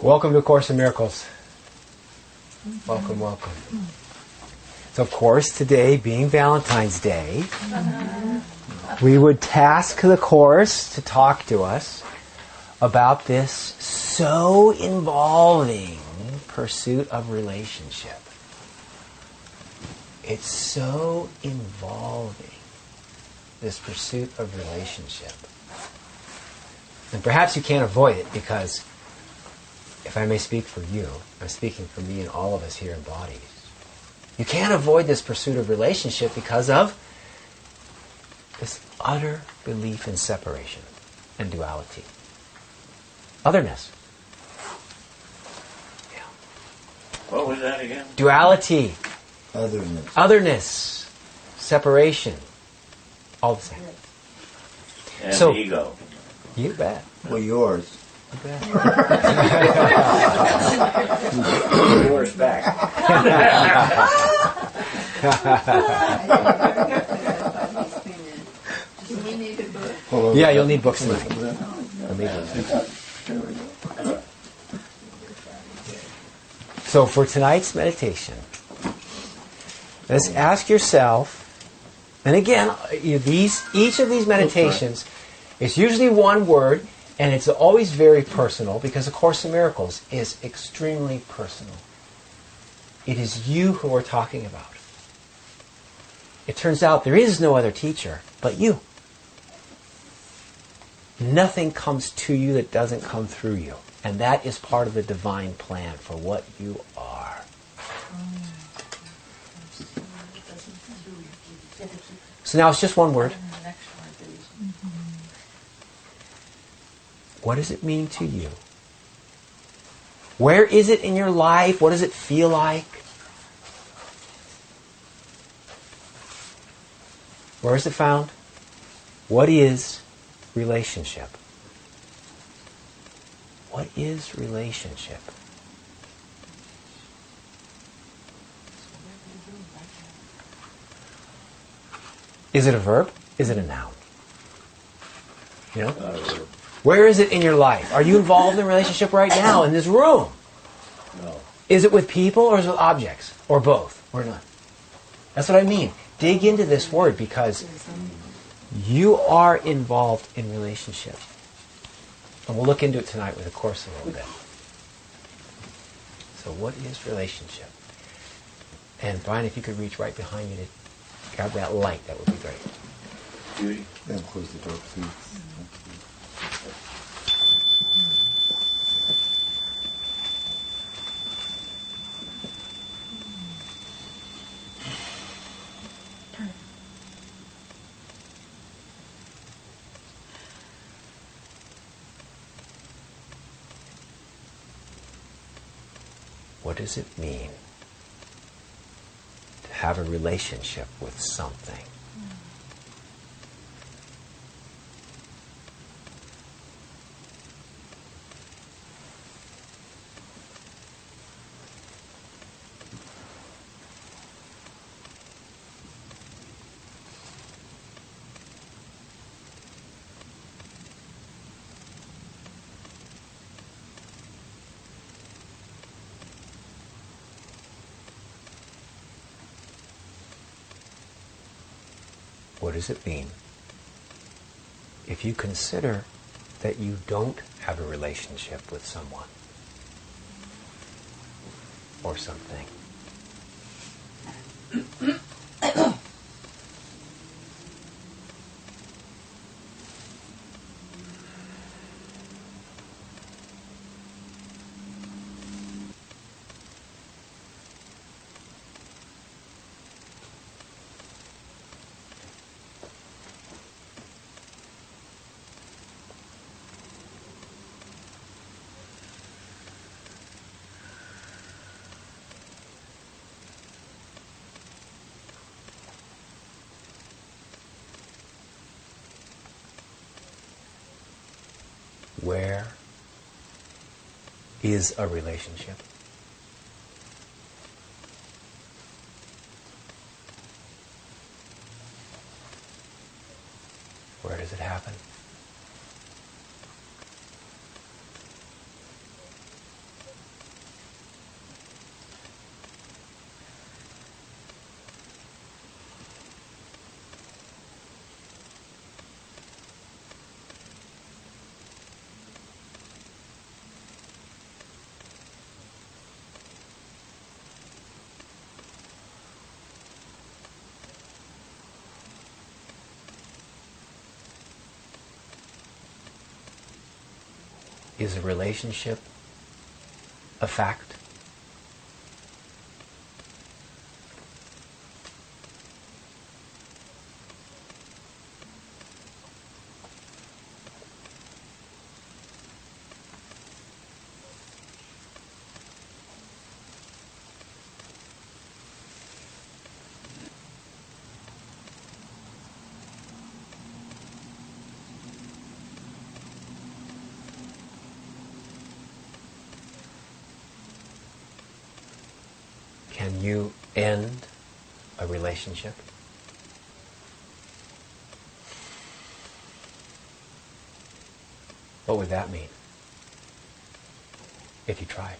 Welcome to A Course in Miracles. Welcome, welcome. So, of course, today being Valentine's Day, we would task the Course to talk to us about this so involving pursuit of relationship. It's so involving, this pursuit of relationship. And perhaps you can't avoid it because, if I may speak for you, I'm speaking for me and all of us here in bodies. You can't avoid this pursuit of relationship because of this utter belief in separation and duality. Otherness. Yeah. What was that again? Duality. Otherness. Otherness. Separation. All the same. And So- ego. You bet. Well, yours. You bet. Yours back. Yeah, you'll need books tonight. You'll need books. So for tonight's meditation, let's ask yourself, and again, each of these meditations is usually one word, and it's always very personal because A Course in Miracles is extremely personal. It is you who we're talking about. It turns out there is no other teacher but you. Nothing comes to you that doesn't come through you. And that is part of the divine plan for what you are. So now it's just one word. What does it mean to you? Where is it in your life? What does it feel like? Where is it found? What is relationship? What is relationship? Is it a verb? Is it a noun? You know? Where is it in your life? Are you involved in a relationship right now in this room? No. Is it with people or is it with objects? Or both? Or none? That's what I mean. Dig into this word because you are involved in relationship. And we'll look into it tonight with A Course a little bit. So what is relationship? And Brian, if you could reach right behind you to grab that light, that would be great. Judy? Then close the door, please. What does it mean to have a relationship with something? What does it mean if you consider that you don't have a relationship with someone or something? Where is a relationship? Where does it happen? Is a relationship a fact? Can you end a relationship? What would that mean if you tried?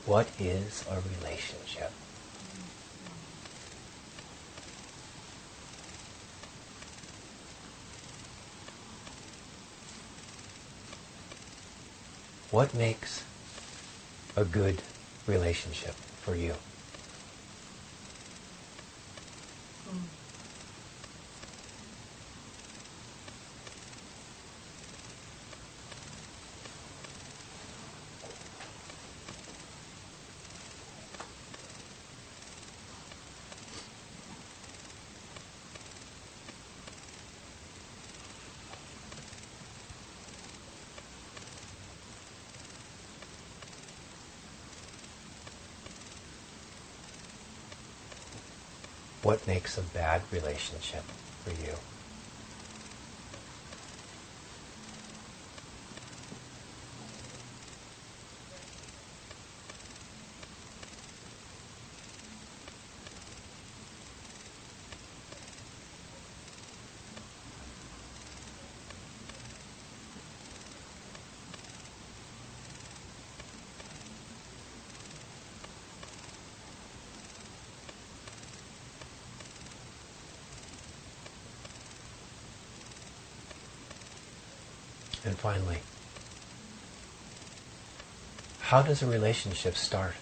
What is a relationship? What makes a good relationship for you? What makes a bad relationship for you? And finally, how does a relationship start?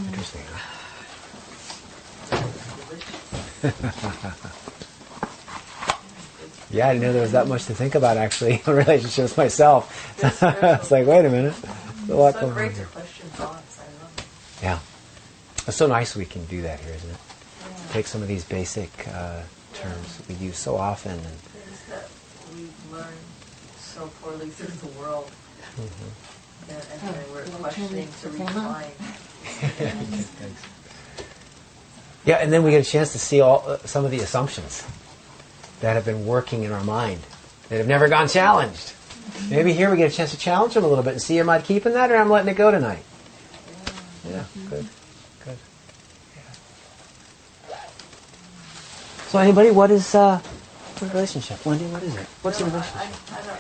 Interesting, huh? Yeah, I didn't know there was that much to think about actually in relationships myself. It's like, wait a minute. There's a lot So going on great to here. question thoughts. I love it. Yeah. It's so nice we can do that here, isn't it? Yeah. Take some of these basic terms that we use so often. And Things that we've learned so poorly through the world. And then we're questioning to refine. Thanks. Yeah, and then we get a chance to see all some of the assumptions that have been working in our mind that have never gone challenged. Maybe here we get a chance to challenge them a little bit and see, am I keeping that or I'm letting it go tonight? Yeah. Yeah, good. So anybody, what is a relationship? Wendy, what is it? What's a relationship? I don't,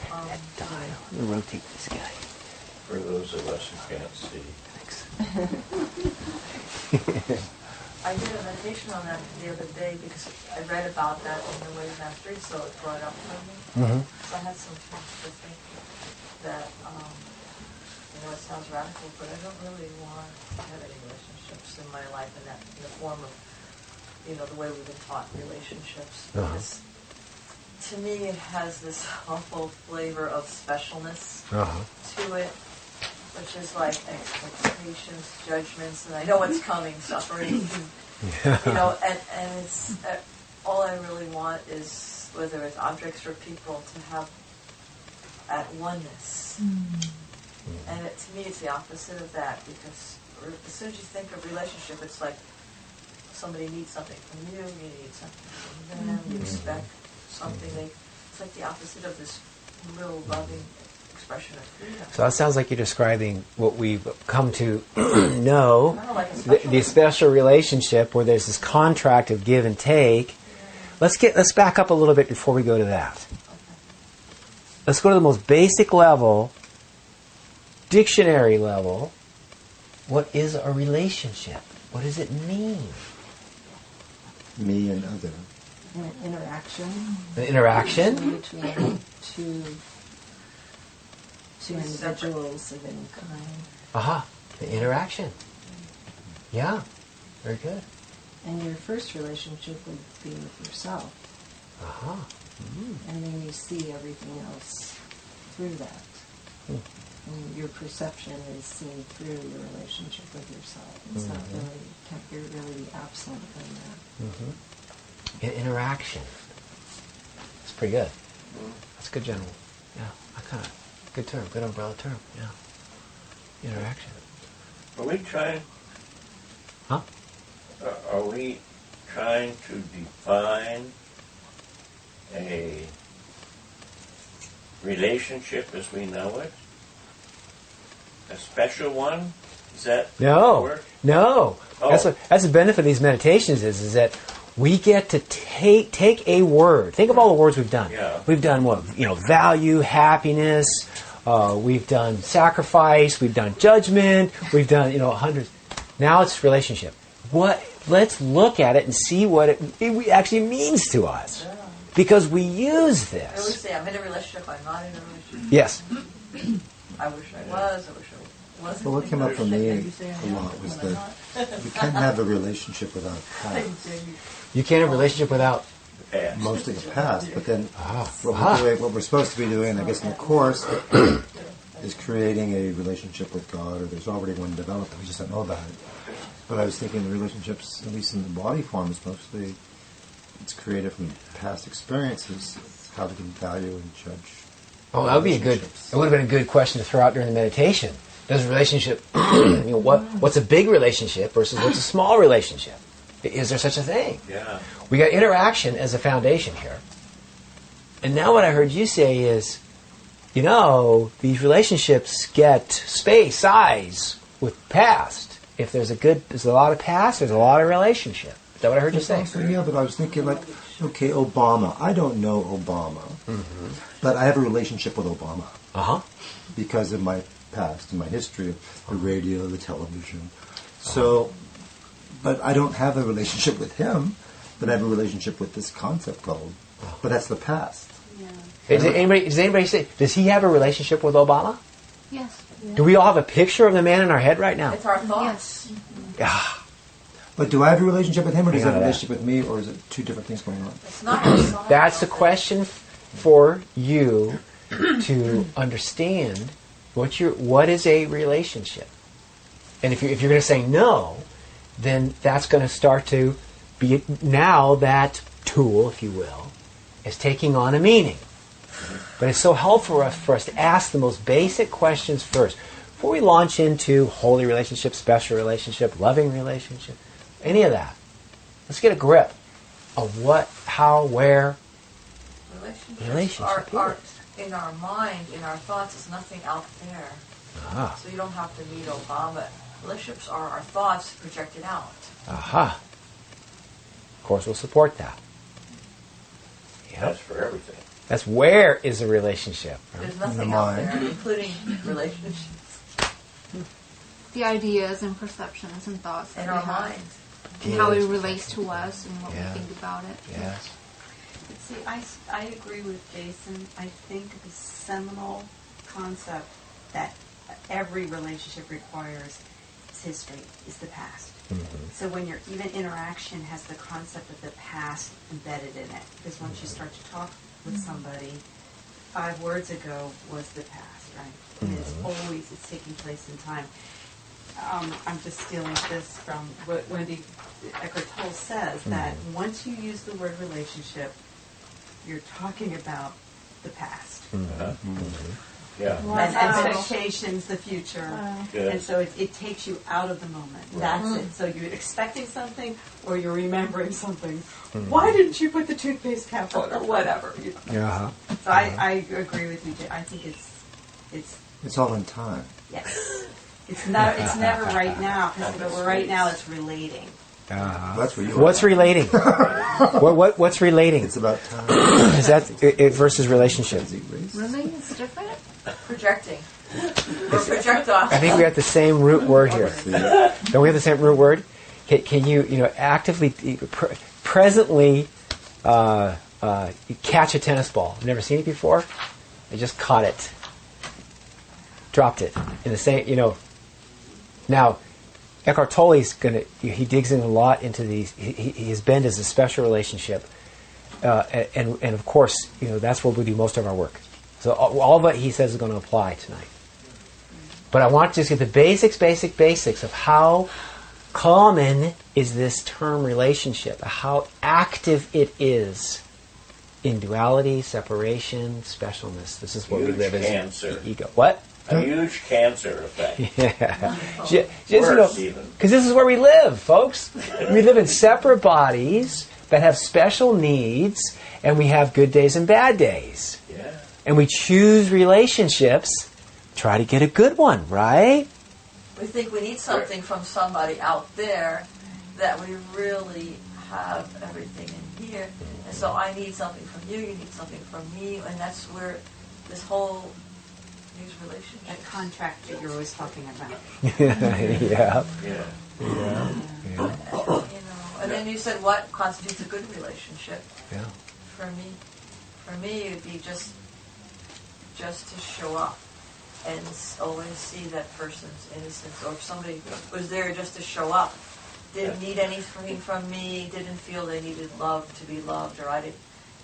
Let me rotate this guy. For those of us who can't see. Thanks. I did a meditation on that the other day because I read about that in the Way Mastery, so it brought up for me. Mm-hmm. So I had some time to think that, it sounds radical, but I don't really want to have any relationships in my life in the form of, the way we've been taught relationships. Because to me, it has this awful flavor of specialness to it, which is like expectations, judgments, and I know what's coming, suffering, and it's all I really want is, whether it's objects or people, to have at oneness. And to me, it's the opposite of that, because as soon as you think of relationship, it's like somebody needs something from you, you need something from them, you expect something. It's like the opposite of this real loving expression of freedom. So that sounds like you're describing what we've come to know, Kind of like a the special relationship where there's this contract of give and take. Let's back up a little bit before we go to that. Let's go to the most basic level, dictionary level. What is a relationship? What does it mean? Me and other. An interaction. An interaction? Between two individuals of any kind. The interaction. Yeah, very good. And your first relationship would be with yourself. And then you see everything else through that. And your perception is seen through your relationship with yourself. It's not really, you're really absent from that. An interaction. That's pretty good. That's good general. Yeah, good term, good umbrella term. Yeah. Interaction. Are we trying? Huh? Are we trying to define a relationship as we know it? A special one? Is that No. work? No. Oh. That's the benefit of these meditations is that we get to take a word. Think of all the words we've done. Yeah. We've done what? Value, happiness. We've done sacrifice. We've done judgment. We've done hundreds. Now it's relationship. Let's look at it and see what it actually means to us, because we use I always this. say, I'm in a relationship, I'm not in a relationship. Yes. I wish I was, I wish I wasn't. Well, what came up for me And you say I a am lot was when I'm that you can't have a relationship without a not. past. You can't have a relationship without. Past. Mostly the past, but then what we're supposed to be doing, I guess, in the course, is creating a relationship with God, or there's already one developed that we just don't know about it. But I was thinking the relationships, at least in the body form, is mostly it's created from past experiences, how we can value and judge. Oh, that would be it would have been a good question to throw out during the meditation. Does a relationship, what's a big relationship versus what's a small relationship? Is there such a thing? Yeah. We got interaction as a foundation here. And now what I heard you say is, these relationships get space, size with past. If there's a lot of past, there's a lot of relationship. Is that what I heard you say? Yeah, but I was thinking okay, Obama. I don't know Obama, but I have a relationship with Obama because of my past and my history of the radio, the television. So, but I don't have a relationship with him, but I have a relationship with this concept called, but that's the past. Yeah. Does anybody say, does he have a relationship with Obama? Yes. Do we all have a picture of the man in our head right now? It's our thoughts. But do I have a relationship with him, or does he have a Hang on to relationship with me, or is it two different things going on? It's not outside. That's the question for you to understand. What is a relationship? And if you're going to say no, then that's going to start to be now that tool, if you will, is taking on a meaning. But it's so helpful for us to ask the most basic questions first before we launch into holy relationship, special relationship, loving relationship, any of that. Let's get a grip of what, how, where. Relationships are in our mind, in our thoughts. It's nothing out there. So you don't have to meet Obama Relationships are our thoughts projected out. Aha. Of course, we'll support that. Yep. That's for everything. That's where is a relationship. Right? There's nothing out there, including relationships. The ideas and perceptions and thoughts that In we our have, minds. and how it relates to us and what Yeah. we think about it. Yes. But see, I agree with Jason. I think the seminal concept that every relationship requires is history, is the past. So when your even interaction has the concept of the past embedded in it, because once you start to talk with somebody, 5 words ago was the past, right? And it's taking place in time. I'm just stealing this from what Wendy Eckhart Tolle says, that once you use the word relationship, you're talking about the past. Yeah. And expectations, the future. Good. And so it takes you out of the moment. That's it. So you're expecting something or you're remembering something. Why didn't you put the toothpaste cap on or whatever? You know. Yeah. So I agree with you, Jay. I think It's all in time. yes. It's never right now, because right now it's relating. That's what you What's relating? What's relating? It's about time. Is that it versus relationship? Really? It's different? Projecting. Or projectile. I think we have the same root word here. Don't we have the same root word? Can you actively, presently catch a tennis ball? I've never seen it before. I just caught it. Dropped it. In the same, Now, Eckhart Tolle's he digs in a lot into these. His bend is a special relationship. And of course, that's where we do most of our work. So all of it he says is going to apply tonight. But I want to just get the basics of how common is this term relationship, how active it is in duality, separation, specialness. This is what we Huge live as cancer. ego. What? A huge cancer effect. Yeah. Worse even. Because this is where we live, folks. We live in separate bodies that have special needs, and we have good days and bad days. Yeah. And we choose relationships, try to get a good one, right? We think we need something from somebody out there that we really have everything in here. And so I need something from you need something from me, and that's where this whole these relationships. That contract that you're always talking about. Yeah. Yeah. And then you said what constitutes a good relationship? Yeah. For me, it'd be just to show up and always see that person's innocence, or if somebody was there just to show up, didn't need anything from me, didn't feel they needed love to be loved, or I didn't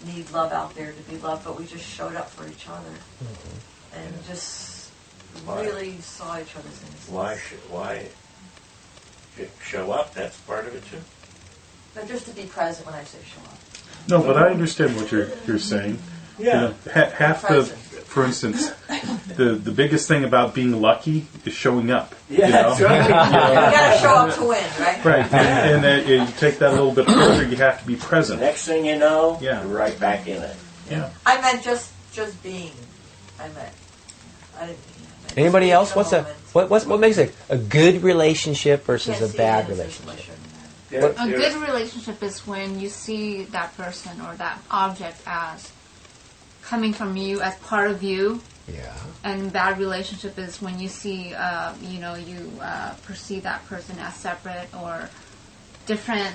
need love out there to be loved, but we just showed up for each other and just really saw each other's innocence. Why show up? That's part of it too. But just to be present when I say show up. No, but I understand what you're saying. Yeah. Half the, for instance, the biggest thing about being lucky is showing up. Yeah, that's right. You got to show up to win, right? Right, and you take that a little bit further. You have to be present. Next thing you know, Yeah. you're right back in it. Yeah. I meant just being. I didn't. Anybody else? Moment. What makes a good relationship versus Can't a see bad the answers relationship? unless you're- A good relationship is when you see that person or that object as coming from you, as part of you. Yeah. And bad relationship is when you see, you perceive that person as separate or different.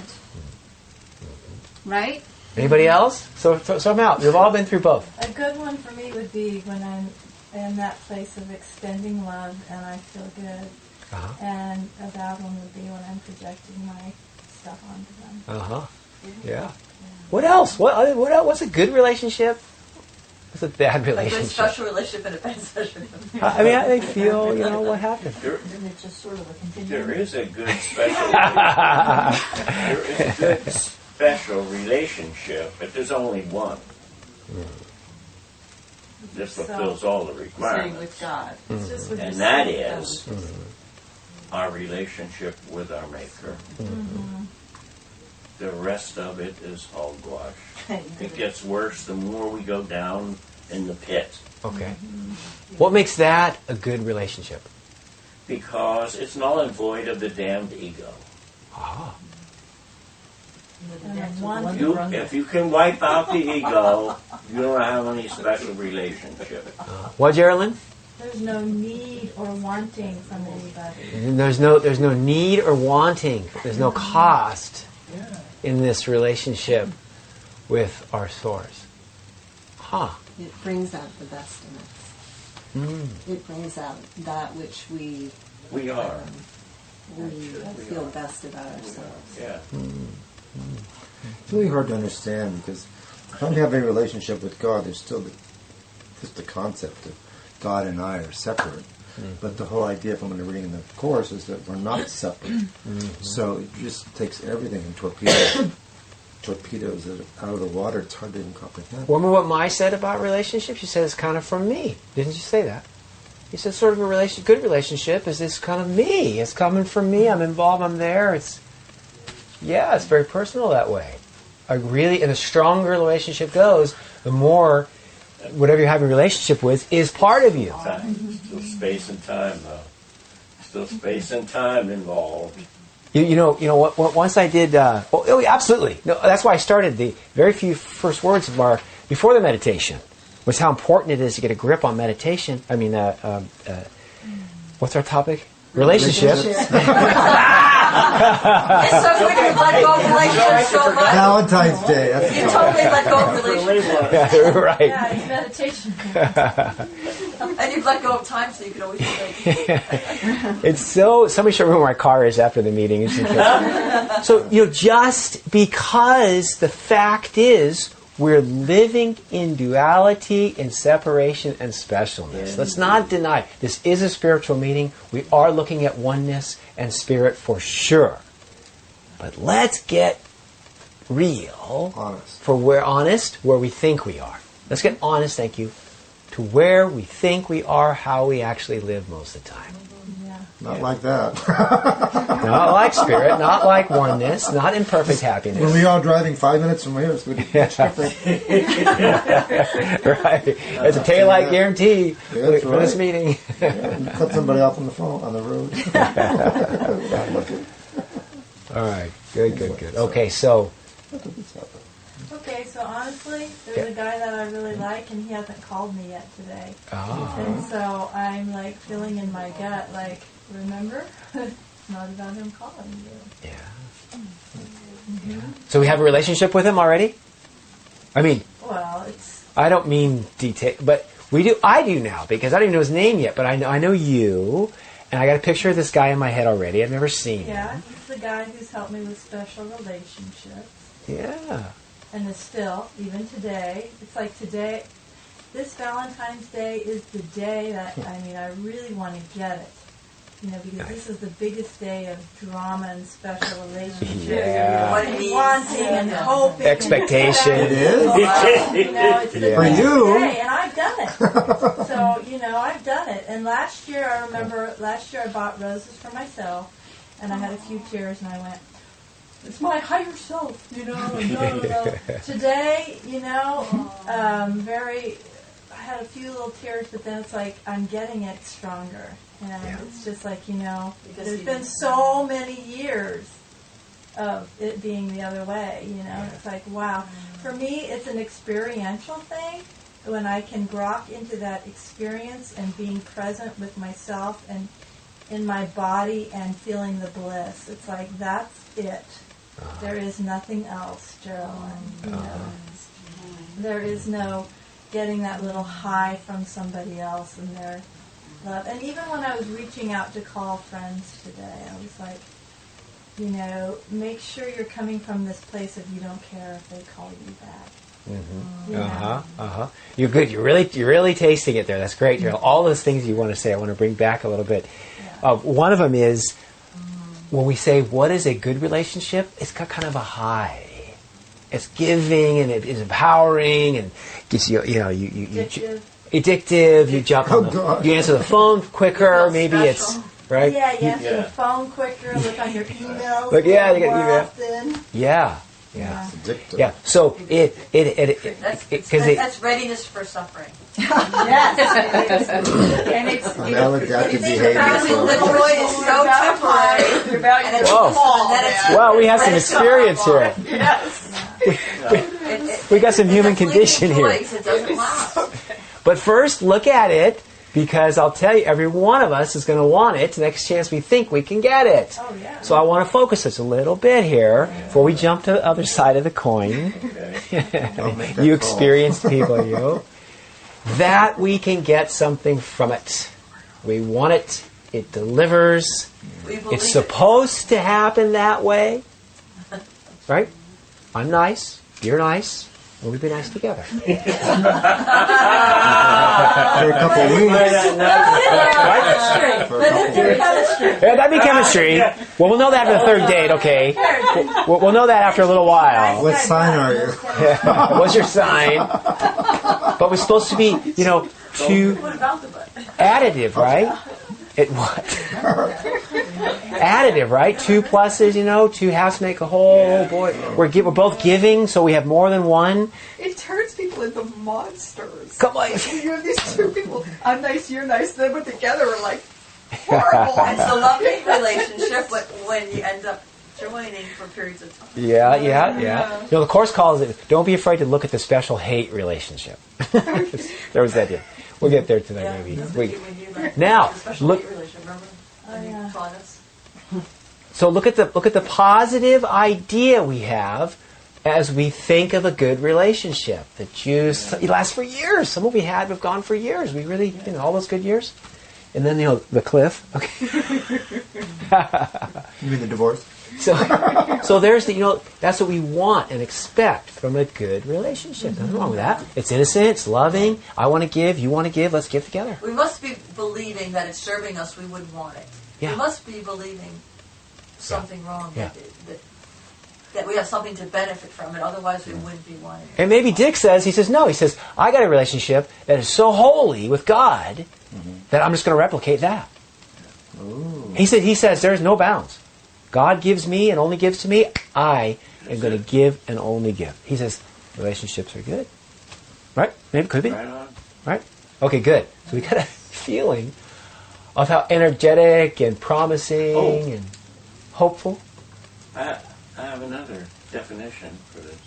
Right? Anybody else? So I'm out. We've all been through both. A good one for me would be when I'm in that place of extending love and I feel good. Uh-huh. And a bad one would be when I'm projecting my stuff onto them. Uh-huh. Yeah. What else? What else? What's a good relationship? What's a bad A good relationship? special relationship and a bad special relationship. I feel, what happened. Isn't it just sort of a continuum? There is a good special. There is a good special relationship, but there's only one. This fulfills all the Saying requirements, with God. It's just with and yourself. that is our relationship with our Maker. The rest of it is hogwash. It gets worse the more we go down in the pit. Okay. What makes that a good relationship? because it's null and void of the damned ego. Ah. If you can wipe out the ego, you don't have any special relationship. What, Geraldine? There's no need or wanting from anybody. There's no need or wanting. There's no cost in this relationship with our source. Huh. It brings out the best in us. It brings out that which we are. We feel best about ourselves. Yeah. It's really hard to understand because if I'm having a relationship with God, there's still just the concept of God and I are separate. But the whole idea from when I'm reading the Course is that we're not separate. So it just takes everything and torpedoes it out of the water. It's hard to even comprehend. Remember what Mai said about relationships? She said it's kind of from me. Didn't you say that? You said sort of a good relationship is this kind of me. It's coming from me. I'm involved. I'm there. It's very personal that way. And the stronger the relationship goes, the more whatever you're having a relationship with is part of you. Still space and time, though. Still space and time involved. You know what? Once I did. Absolutely. No, that's why I started the very few first words of our before the meditation was how important it is to get a grip on meditation. I mean, what's our topic? Relationships. It's so quick to let go of relationships so much. Valentine's Day. That's You totally let go of relationships. Yeah, right. Yeah, it's meditation. And you've let go of time so you can always relate. It's so. Somebody should remember where my car is after the meeting. So just because the fact is we're living in duality, in separation, and specialness. Let's not deny. This is a spiritual meeting. We are looking at oneness and spirit for sure. But let's get real. Honest. Honest where we think we are. Let's get honest, thank you, to where we think we are, how we actually live most of the time. Not like that. Not like spirit, not like oneness, not in perfect happiness. When we are driving 5 minutes from here, it's going to be different. Right. It's a taillight guarantee for this meeting. You cut somebody off on the phone, on the road. All right. Good. Okay, so... Okay, so honestly, there's a guy that I really like, and he hasn't called me yet today. Oh. And so I'm like feeling in my gut, like, remember? It's not about him calling you. Yeah. So we have a relationship with him already? I mean... Well, it's... I don't mean detail, but we do. I do now, because I don't even know his name yet, but I know you, and I got a picture of this guy in my head already. I've never seen him. Yeah, he's the guy who's helped me with special relationships. Yeah. And it's still, even today, it's like today, this Valentine's Day is the day that, I really want to get it. Because this is the biggest day of drama and special relationships. Yeah. And wanting and hoping. Expectation. And It is? it's the For biggest you. day, and I've done it. So, I've done it. And last year, I bought roses for myself, and I had a few tears, and I went, it's my higher self, and Today, I had a few little tears, but then it's like I'm getting it stronger. And it's just like, there's been so many years of it being the other way, It's like, wow. For me, it's an experiential thing. When I can grok into that experience and being present with myself and in my body and feeling the bliss. It's like, that's it. There is nothing else, Geraldine. There is no getting that little high from somebody else and their love. And even when I was reaching out to call friends today, I was like, make sure you're coming from this place of you don't care if they call you back. You're good. You're really tasting it there. That's great. All those things you want to say, I want to bring back a little bit. One of them is when we say what is a good relationship, it's got kind of a high. It's giving and it is empowering and gives you addictive. You jump on you answer the phone quicker. Maybe special. It's right. Yeah, you answer the phone quicker. Look on your emails. You get more email. often. Yeah. Yeah. It's addictive. Yeah. So That's readiness for suffering. Yes. And it's Maladaptive behavior. The joy is so temporary, and it's Whoa. full, and then it's Well, we have some experience here. Yes. We got some human condition here. It doesn't last. But first, look at it, because I'll tell you, every one of us is going to want it the next chance we think we can get it. Oh, yeah. So I want to focus us a little bit here before we jump to the other side of the coin. You experienced people, you. That we can get something from it. We want it. It delivers. It's supposed to happen that way. Right? I'm nice. You're nice. Well, we'd be nice together. For a couple of weeks. Yeah, that'd be chemistry. Well, we'll know that after the third date, okay? We'll know that after a little while. What sign are you? What's your sign? But we're supposed to be, too What about the butt? additive, right? It what? Additive, right? 2 pluses, 2 halves make a whole. Oh boy, we're both giving, so we have more than one. It turns people into monsters. Come on. You have these two people, I'm nice, you're nice, then put together are like horrible. It's a love-hate relationship when you end up joining for periods of time. Yeah. The Course calls it, don't be afraid to look at the special hate relationship. There was that, yeah. We'll get there tonight, maybe. Now, look. So look at the positive idea we have as we think of a good relationship. The Jews, it lasts for years. Some of we had have gone for years. We really, all those good years. And then, the cliff. Okay. You mean the divorce? So there's that's what we want and expect from a good relationship. Nothing wrong with that. It's innocent, it's loving. I want to give, you want to give, let's give together. We must be believing that it's serving us, we wouldn't want it. Yeah. We must be believing something wrong, Yeah. that we have something to benefit from it, otherwise we wouldn't be wanting it. And maybe Dick says, I got a relationship that is so holy with God that I'm just going to replicate that. Ooh. He says there's no bounds. God gives me and only gives to me. I am going to give and only give. He says relationships are good. Right? Maybe, could be. Right on. Right? Okay, good. So we got a feeling of how energetic and promising and hopeful. I have another definition for this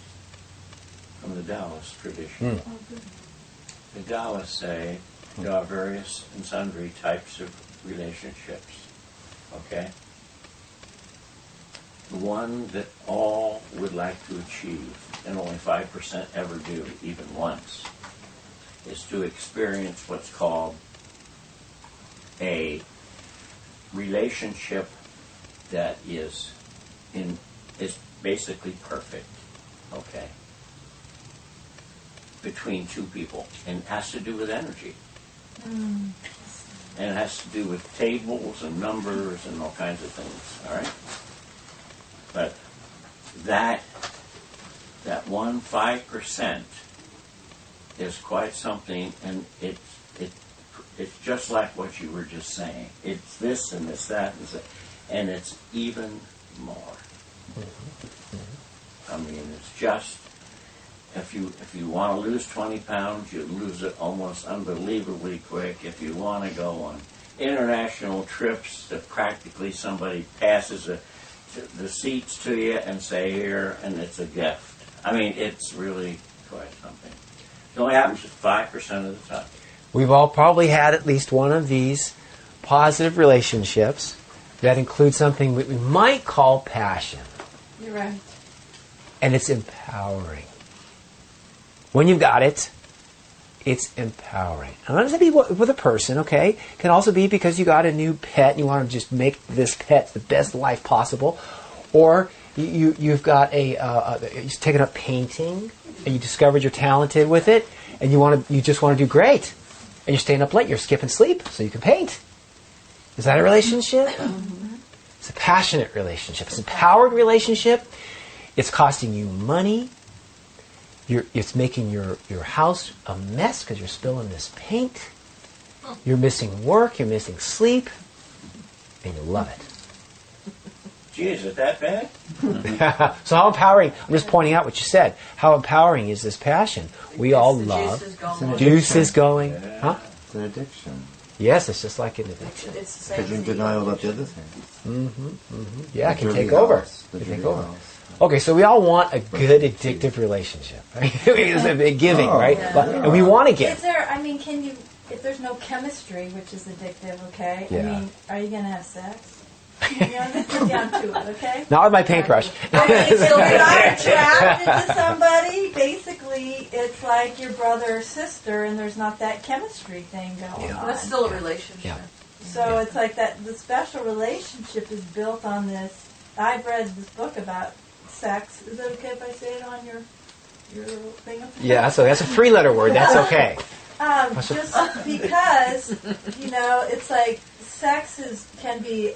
from the Taoist tradition. The Taoists say there are various and sundry types of relationships. Okay? The one that all would like to achieve, and only 5% ever do, even once, is to experience what's called a relationship that is basically perfect, okay, between two people, and it has to do with energy. And it has to do with tables and numbers and all kinds of things, all right? But that 5% is quite something, and it's just like what you were just saying. It's this and it's that and it's even more. I mean, it's just if you want to lose 20 pounds, you lose it almost unbelievably quick. If you want to go on international trips, that practically somebody passes the seats to you and say here, and it's a gift. I mean, it's really quite something. It only happens 5% of the time. We've all probably had at least one of these positive relationships that include something we might call passion. You're right. And it's empowering. When you've got it, it's empowering. And not just be with a person, okay? It can also be because you got a new pet and you want to just make this pet the best life possible. Or you've got you've taken up painting and you discovered you're talented with it and you just want to do great. And you're staying up late, you're skipping sleep so you can paint. Is that a relationship? It's a passionate relationship. It's an empowered relationship. It's costing you money. It's making your house a mess because you're spilling this paint. You're missing work. You're missing sleep. And you love it. Gee, is it that bad? So how empowering, I'm just pointing out what you said, how empowering is this passion? We all The love. juice is going. Juice is going. Huh? It's an addiction. Yes, it's just like an addiction. It's the same Because you're in as the denial ego about the other addiction. things. Yeah, it can Dirty take over. house, the It can dirty take over. house. Okay, so we all want a good addictive relationship. It's a big giving, Oh, right? yeah. But, and we want to give. Is there, I mean, can you, if there's no chemistry, which is addictive, okay? Yeah. I mean, are you going to have sex? You know, just get down to it, okay? Not with my paintbrush. Okay, so when I'm attracted to somebody, basically, it's like your brother or sister, and there's not that chemistry thing going on. That's still a relationship. Yeah. So it's like that. The special relationship is built on this. I've read this book about sex. Is it okay if I say it on your thing? Up there? Yeah, so that's a three-letter word. That's okay. Just because it's like sex can be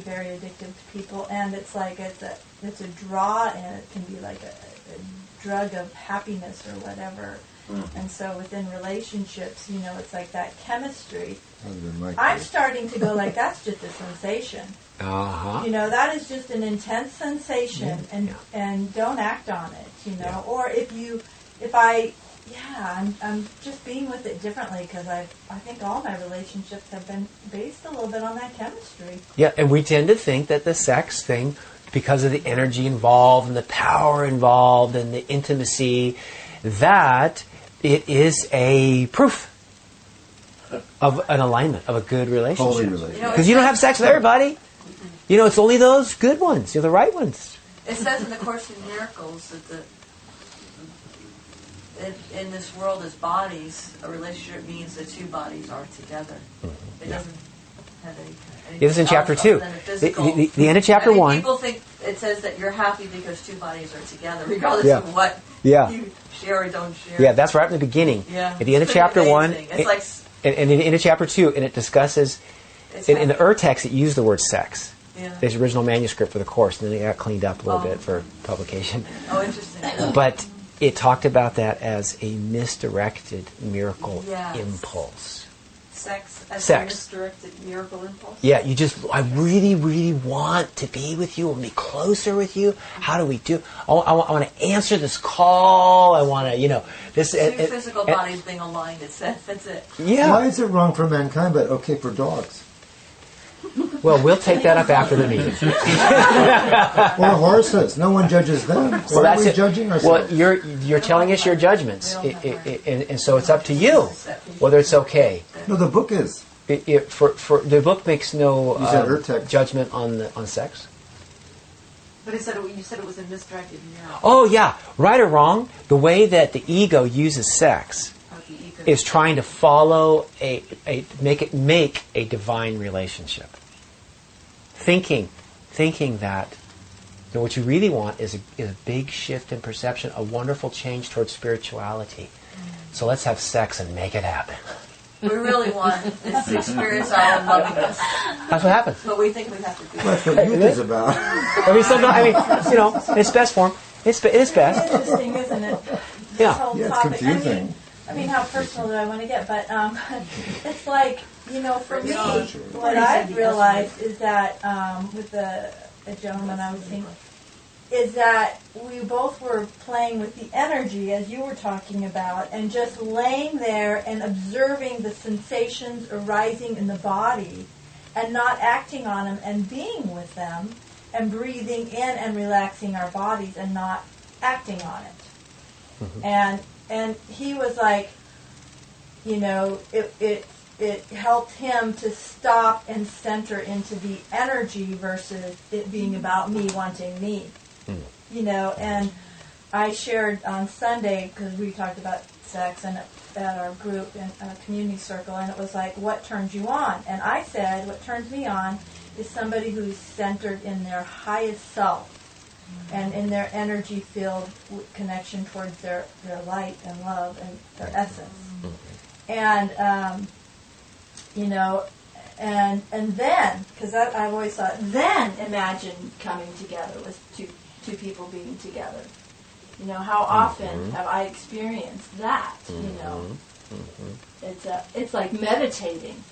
very addictive to people, and it's like it's a draw, and it can be like a drug of happiness or whatever. And so within relationships, it's like that chemistry. I'm starting to go like, that's just a sensation. Uh-huh. That is just an intense sensation, and don't act on it. Or I'm just being with it differently, because I think all my relationships have been based a little bit on that chemistry. Yeah, and we tend to think that the sex thing, because of the energy involved and the power involved and the intimacy, that it is a proof of an alignment, of a good Holy relationship. relationship. Because you don't have sex with everybody. It's only those good ones, the right ones. It says in the Course in Miracles that in this world as bodies, a relationship means the two bodies are together. It doesn't have anything It is in chapter 2. than a physical. The end of chapter 1. People think it says that you're happy because two bodies are together, regardless Yeah. of what Yeah. you share or don't share. Yeah, that's right in the beginning. Yeah. At the end of It's pretty chapter 1, amazing. It's like and in the end of chapter 2, and it discusses, it's in the Ur-text, it used the word sex. Yeah. There's the original manuscript for the Course, and then it got cleaned up a little bit for publication. Oh, interesting. But it talked about that as a misdirected miracle Yes. impulse. Sex as Sex. a misdirected miracle impulse? Yeah, I really, really want to be with you and be closer with you. How do we do? I want to answer this call. I want to, this. Two physical bodies being aligned, it says. That's it. Yeah. Why is it wrong for mankind, but okay for dogs? Well, we'll take that up after the meeting. Or horses. No one judges them. Well, Why are that's we it. judging Well, ourselves? you're telling us your judgments, and so it's up to you whether it's okay. No, the book is. For the book makes no You said Ur-text. judgment on sex. But you said it was a misdirected miracle. Oh yeah, right or wrong, the way that the ego uses sex is trying to follow make a divine relationship. Thinking that what you really want is a big shift in perception, a wonderful change towards spirituality. So let's have sex and make it happen. We really want is to experience our own lovingness. That's what happens. But we think we have to do That's it. what youth is about. In its best form. It is It's best. interesting, isn't it? This Yeah. whole Yeah, it's topic. confusing. I mean, how personal do I want to get? But it's like, for me, Yeah. what I've realized is that with a gentleman I was seeing, is that we both were playing with the energy, as you were talking about, and just laying there and observing the sensations arising in the body and not acting on them and being with them and breathing in and relaxing our bodies and not acting on it. Mm-hmm. And he was like, it helped him to stop and center into the energy versus it being about me wanting me. And I shared on Sunday, because we talked about sex and at our group and community circle, and it was like, what turns you on? And I said, what turns me on is somebody who's centered in their highest self and in their energy-filled connection towards their light and love and their essence. And, and then, because I've always thought, then imagine coming together with two people being together. How often have I experienced that? It's like meditating,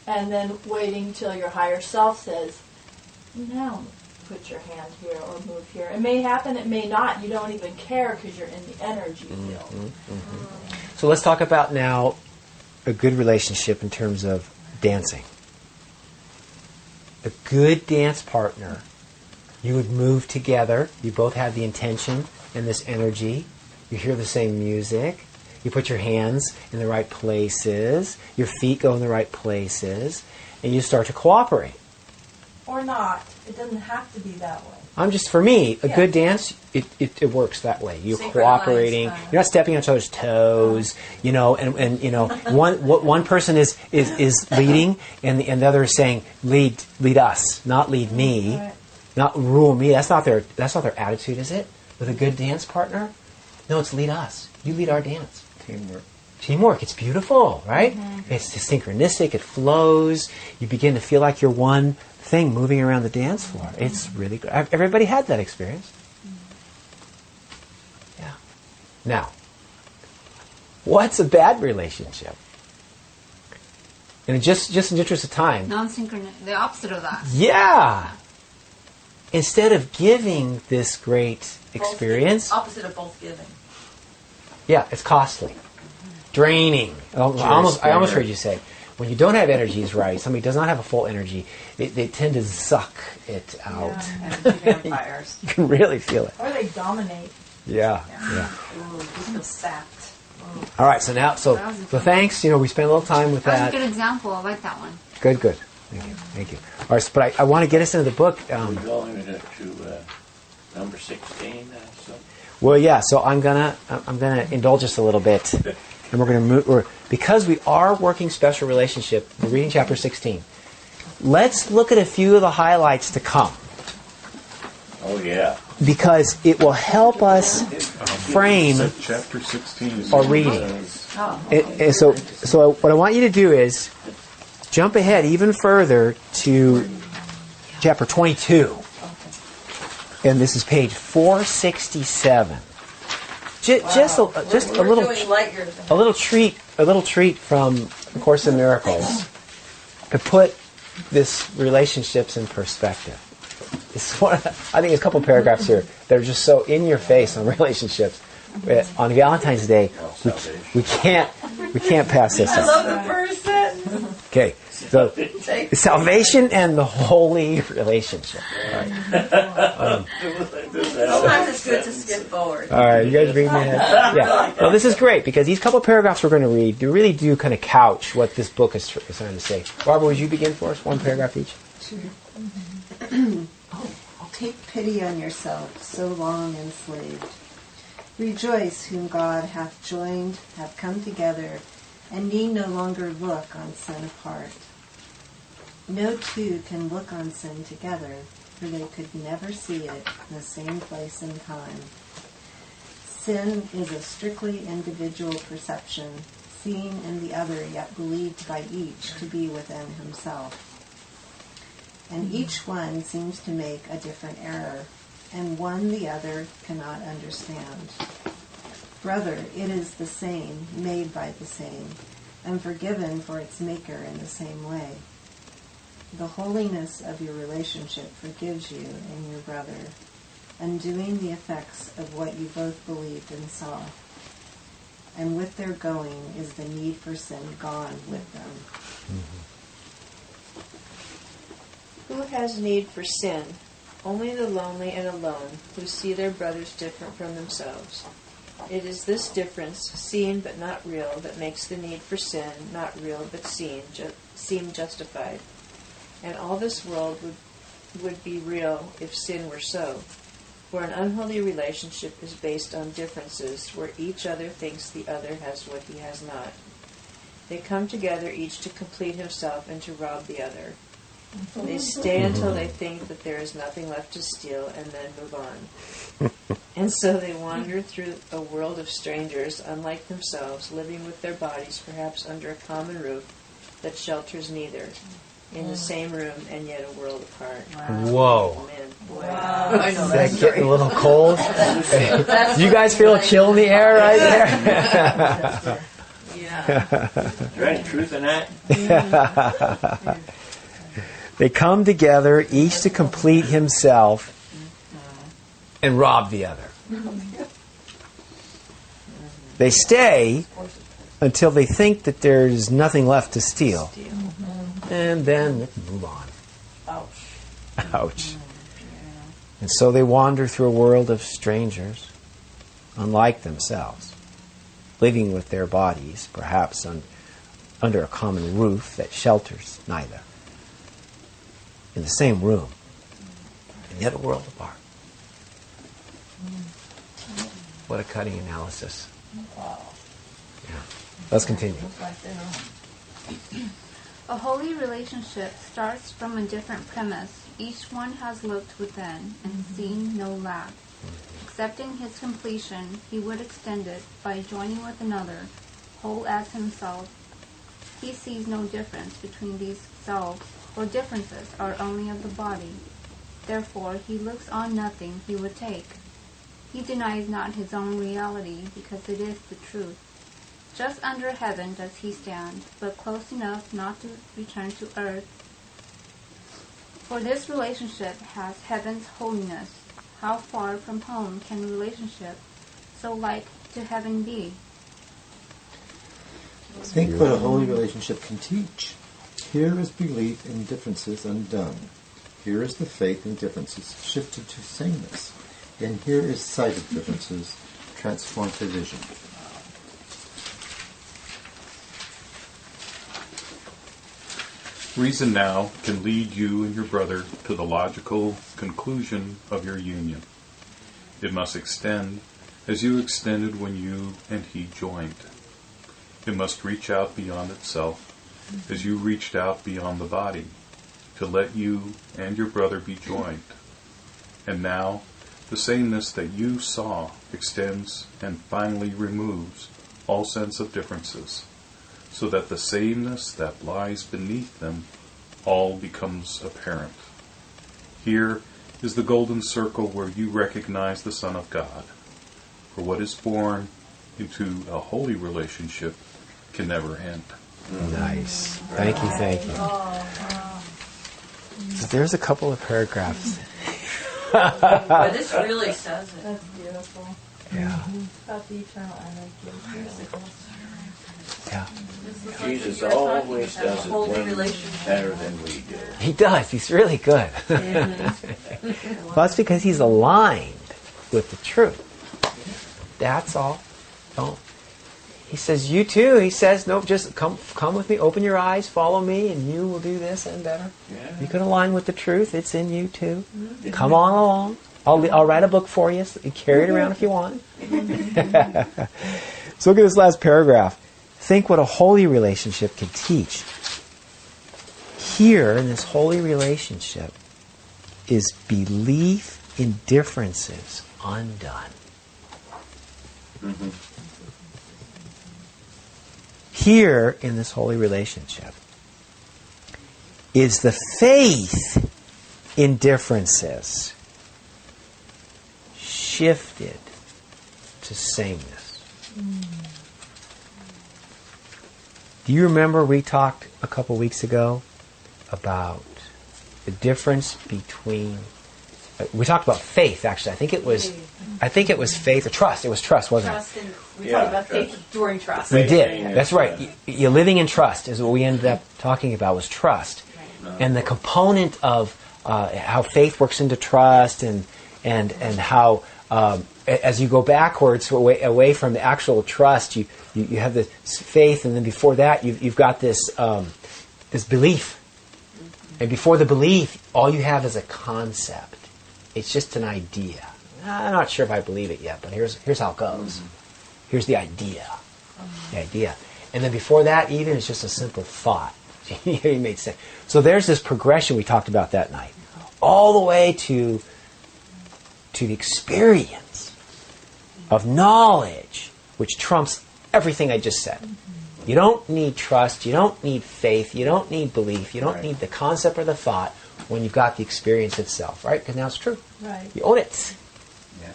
and then waiting till your higher self says, now put your hand here or move here. It may happen, it may not. You don't even care because you're in the energy field. So let's talk about now a good relationship in terms of dancing. A good dance partner, you would move together. You both have the intention and this energy. You hear the same music. You put your hands in the right places. Your feet go in the right places. And you start to cooperate. Or not. It doesn't have to be that way. For me, a good dance, it works that way. You're cooperating. You're not stepping on each other's toes. One person is leading, and the other is saying, lead us, not lead me, not rule me. That's not their attitude, is it? With a good dance partner, no, it's lead us. You lead our dance. Teamwork. It's beautiful, right? Mm-hmm. It's synchronistic. It flows. You begin to feel like you're one thing moving around the dance floor. It's really good. Everybody had that experience. Yeah. Now, what's a bad relationship? And just in the interest of time. Non-synchronous. The opposite of that. Yeah. Instead of giving this great experience. Opposite of both giving. Yeah, it's costly. Draining. I almost heard you say, when you don't have energies right, somebody does not have a full energy, they tend to suck it out. Yeah, vampires. You can really feel it. Or they dominate. Yeah. Ooh, you feel sapped. All right, so thanks. We spent a little time with That was that. a good example. I like that one. Good. Thank you. All right, but I want to get us into the book. We're going to number 16. Well, yeah. So I'm gonna indulge us a little bit, and we're gonna move. Because we are working special relationship. We're reading chapter 16. Let's look at a few of the highlights to come. Oh yeah. Because it will help us frame chapter 16 our reading. And so what I want you to do is jump ahead even further to chapter 22. And this is page 467. Just a little treat from the Course in Miracles to put this relationships in perspective. I think there's a couple paragraphs here that are just so in your face on relationships. On Valentine's Day, we can't pass this up. I love the first sentence. Okay, so salvation and the holy relationship. All right. Sometimes it's good to skip forward. All right, you guys read me ahead. Yeah. Well, this is great because these couple paragraphs we're going to read, they really do kind of couch what this book is trying to say. Barbara, would you begin for us? One paragraph each. Sure. Take pity on yourself, so long enslaved. Rejoice, whom God hath joined, have come together, and need no longer look on sin apart. No two can look on sin together, for they could never see it in the same place and time. Sin is a strictly individual perception, seen in the other yet believed by each to be within himself. And each one seems to make a different error, and one the other cannot understand. Brother, it is the same, made by the same, and forgiven for its maker in the same way. The holiness of your relationship forgives you and your brother, undoing the effects of what you both believed and saw. And with their going is the need for sin gone with them. Mm-hmm. Who has need for sin? Only the lonely and alone, who see their brothers different from themselves. It is this difference, seen but not real, that makes the need for sin, not real but seen, seem justified. And all this world would be real if sin were so. For an unholy relationship is based on differences, where each other thinks the other has what he has not. They come together each to complete himself and to rob the other. They stay until they think that there is nothing left to steal and then move on. And so they wander through a world of strangers, unlike themselves, living with their bodies perhaps under a common roof that shelters neither, in the same room and yet a world apart. Whoa. Wow. I know Is that getting a little cold? You guys feel a chill in the air right there? Yeah. Is there any truth in that? They come together, each to complete himself and rob the other. They stay until they think that there's nothing left to steal. And then move on. Ouch. And so they wander through a world of strangers, unlike themselves, living with their bodies, perhaps under a common roof that shelters neither. In the same room, and yet a world apart. What a cutting analysis. Yeah. Let's continue. A holy relationship starts from a different premise. Each one has looked within and seen no lack. Accepting his completion, he would extend it by joining with another, whole as himself. He sees no difference between these selves, for differences are only of the body. Therefore, he looks on nothing he would take. He denies not his own reality, because it is the truth. Just under heaven does he stand, but close enough not to return to earth. For this relationship has heaven's holiness. How far from home can a relationship so like to heaven be? Think what a holy relationship can teach. Here is belief in differences undone. Here is the faith in differences shifted to sameness. And here is sight of differences transformed to vision. Reason now can lead you and your brother to the logical conclusion of your union. It must extend as you extended when you and he joined. It must reach out beyond itself as you reached out beyond the body to let you and your brother be joined. And now, the sameness that you saw extends and finally removes all sense of differences, so that the sameness that lies beneath them all becomes apparent. Here is the golden circle where you recognize the Son of God. For what is born into a holy relationship can never end. Nice. Thank you. So there's a couple of paragraphs. But this really says it. That's beautiful. Yeah. About the eternal energy. Yeah. Jesus always does it better than we do. He does. He's really good. Well, that's because he's aligned with the truth. That's all. Don't. He says, you too. He says, no, just come with me. Open your eyes. Follow me, and you will do this and better. Yeah. You can align with the truth. It's in you too. Come on along. I'll write a book for you. So you carry it around if you want. So look at this last paragraph. Think what a holy relationship can teach. Here, in this holy relationship, is belief in differences undone. Mm-hmm. Here, in this holy relationship, is the faith in differences shifted to sameness. Do you remember we talked a couple weeks ago about the difference between... we talked about faith, actually. I think it was faith or trust. It was trust, wasn't it? We talked about faith during trust. We did. That's right. You're living in trust is what we ended up talking about, was trust. And the component of how faith works into trust and how as you go backwards away from the actual trust, you have the faith, and then before that you've got this belief. And before the belief, all you have is a concept. It's just an idea. I'm not sure if I believe it yet, but here's how it goes. Here's the idea. The idea. And then before that, even, it's just a simple thought. You made sense. So there's this progression we talked about that night. All the way to the experience of knowledge, which trumps everything I just said. You don't need trust, you don't need faith, you don't need belief, you don't need the concept or the thought when you've got the experience itself, right? Because now it's true. Right. You own it. Yeah.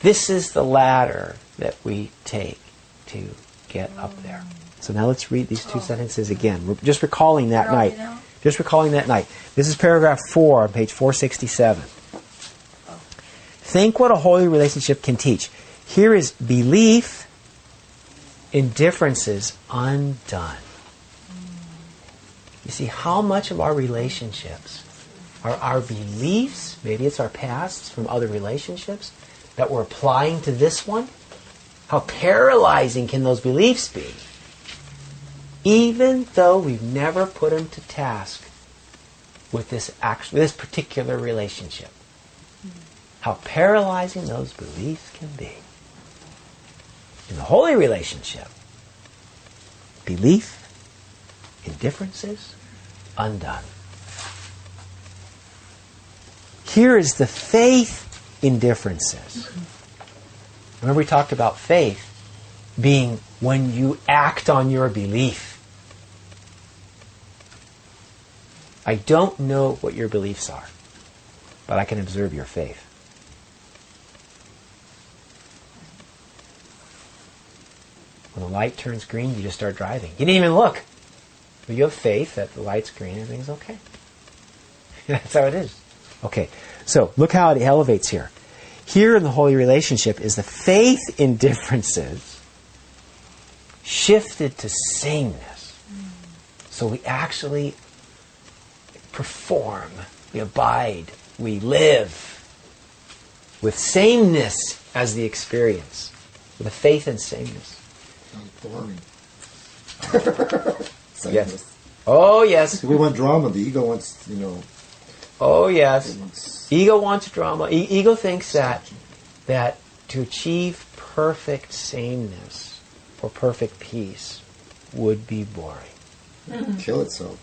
This is the ladder that we take to get up there. So now let's read these two sentences again. We're just recalling that night. Just recalling that night. This is paragraph 4 on page 467. Think what a holy relationship can teach. Here is belief in differences undone. You see, how much of our relationships are our beliefs, maybe it's our pasts from other relationships, that we're applying to this one? How paralyzing can those beliefs be? Even though we've never put them to task with this particular relationship. How paralyzing those beliefs can be. In the holy relationship, belief in differences undone. Here is the faith in differences. Remember we talked about faith being when you act on your belief. I don't know what your beliefs are, but I can observe your faith. When the light turns green, you just start driving. You didn't even look. But you have faith that the light's green, everything's okay. That's how it is. Okay, so look how it elevates here. Here in the holy relationship is the faith in differences shifted to sameness. So we actually perform, we abide, we live with sameness as the experience, with a faith in sameness. Boring. Yes. Oh, yes. We want drama. The ego wants, Oh, yes. Ego wants drama. Ego thinks that to achieve perfect sameness or perfect peace would be boring. Kill itself.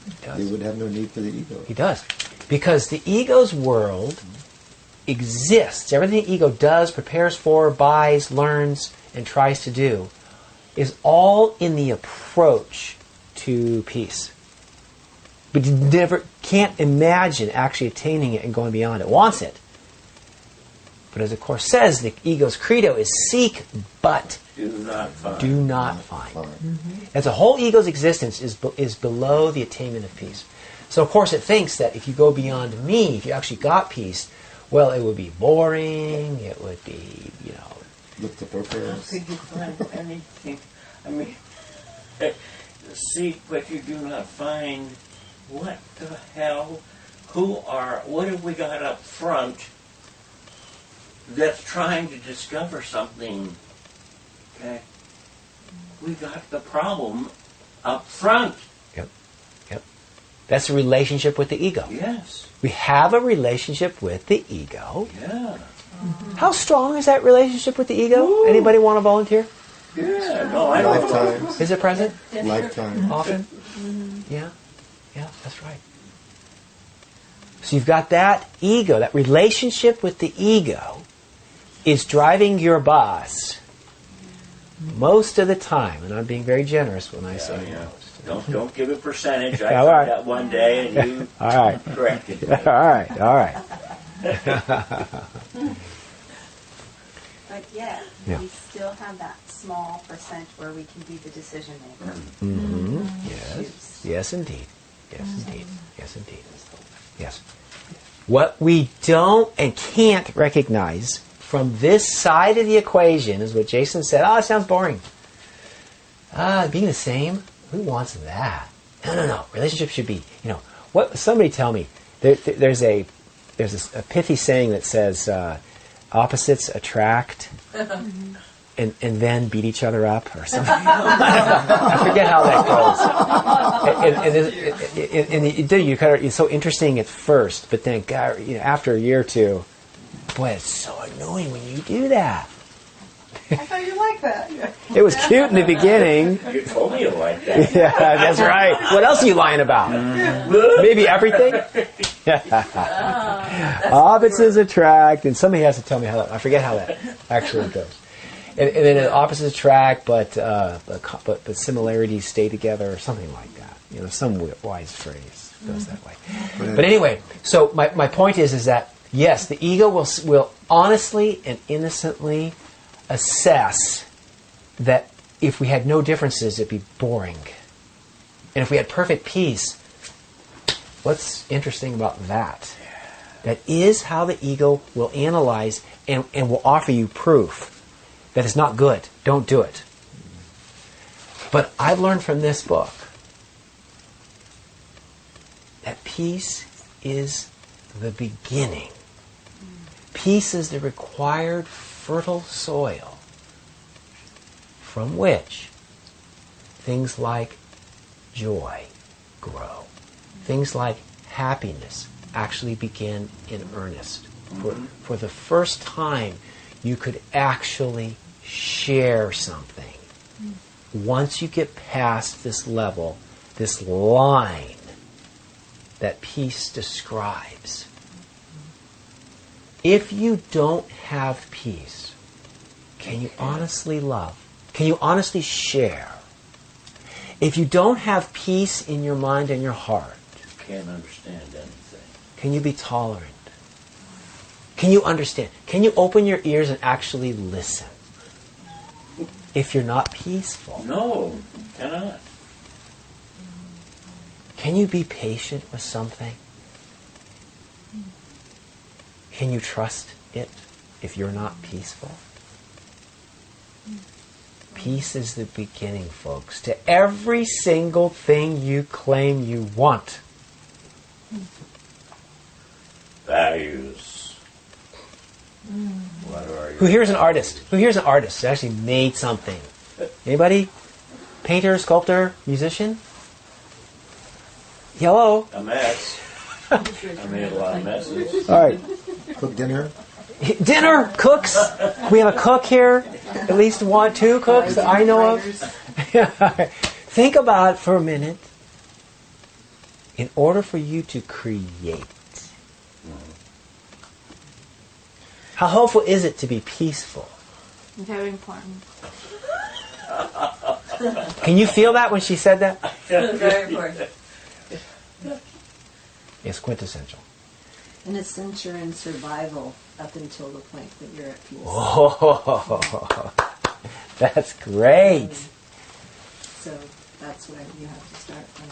It does. It would have no need for the ego. He does. Because the ego's world exists. Everything the ego does, prepares for, buys, learns, and tries to do is all in the approach to peace. But you never can't imagine actually attaining it and going beyond it. Wants it. But as the Course says, the ego's credo is seek but do not find. Do not find. And the whole ego's existence is below the attainment of peace. So of course it thinks that if you go beyond me, if you actually got peace, well, it would be boring, it would be, Look to purpose. How could you find anything? I mean, seek but you do not find. What the hell? What have we got up front that's trying to discover something? Okay? We got the problem up front. Yep. That's a relationship with the ego. Yes. We have a relationship with the ego. Yeah. How strong is that relationship with the ego? Ooh. Anybody want to volunteer? Yeah. No, I don't. Lifetime. Is it present? Lifetime. Often? Yeah. Yeah, that's right. So you've got that ego, that relationship with the ego is driving your bus most of the time. And I'm being very generous when I say most. Don't give a percentage. I All found right. that one day and you All right. corrected me. All right. But yet, Yeah. we still have that small percent where we can be the decision maker. Mm-hmm. Choose. Yes, indeed. Yes. What we don't and can't recognize from this side of the equation is what Jason said. Oh, it sounds boring. Being the same? Who wants that? No. Relationship should be, what? Somebody tell me. There's a pithy saying that says opposites attract and then beat each other up or something. I forget how that goes. It's so interesting at first, but then after a year or two, boy, it's so annoying when you do that. I thought you liked that. It was cute in the beginning. You told me you liked that. Yeah, that's right. What else are you lying about? Maybe everything? Opposites attract, and somebody has to tell me how that, I forget how that actually goes. And then opposites attract, but similarities stay together, or something like that. Some wise phrase goes that way. But anyway, so my point is that, yes, the ego will honestly and innocently assess that if we had no differences, it'd be boring. And if we had perfect peace, What's interesting about that? That is how the ego will analyze and will offer you proof that it's not good. Don't do it. But I've learned from this book that peace is the beginning. Peace is the required fertile soil from which things like joy grow. Things like happiness actually begin in earnest. For the first time, you could actually share something. Once you get past this level, this line that peace describes. If you don't have peace, can you honestly love? Can you honestly share? If you don't have peace in your mind and your heart, Can't understand anything. can you be tolerant? Can you understand? Can you open your ears and actually listen? If you're not peaceful. No, cannot. Can you be patient with something? Can you trust it if you're not peaceful? Peace is the beginning, folks, to every single thing you claim you want. Values. What are Who here's an artist? Who here's an artist that actually made something? Anybody? Painter, sculptor, musician? Hello? A mess. I made a lot of messes. All right. Cook dinner. Dinner! Cooks! We have a cook here. At least one, two cooks that I know of. Think about it for a minute. In order for you to create, how helpful is it to be peaceful? Very important. Can you feel that when she said that? Very important. It's quintessential. In a sense, you're in survival up until the point that you're at peace. Oh, that's great. So that's where you have to start from.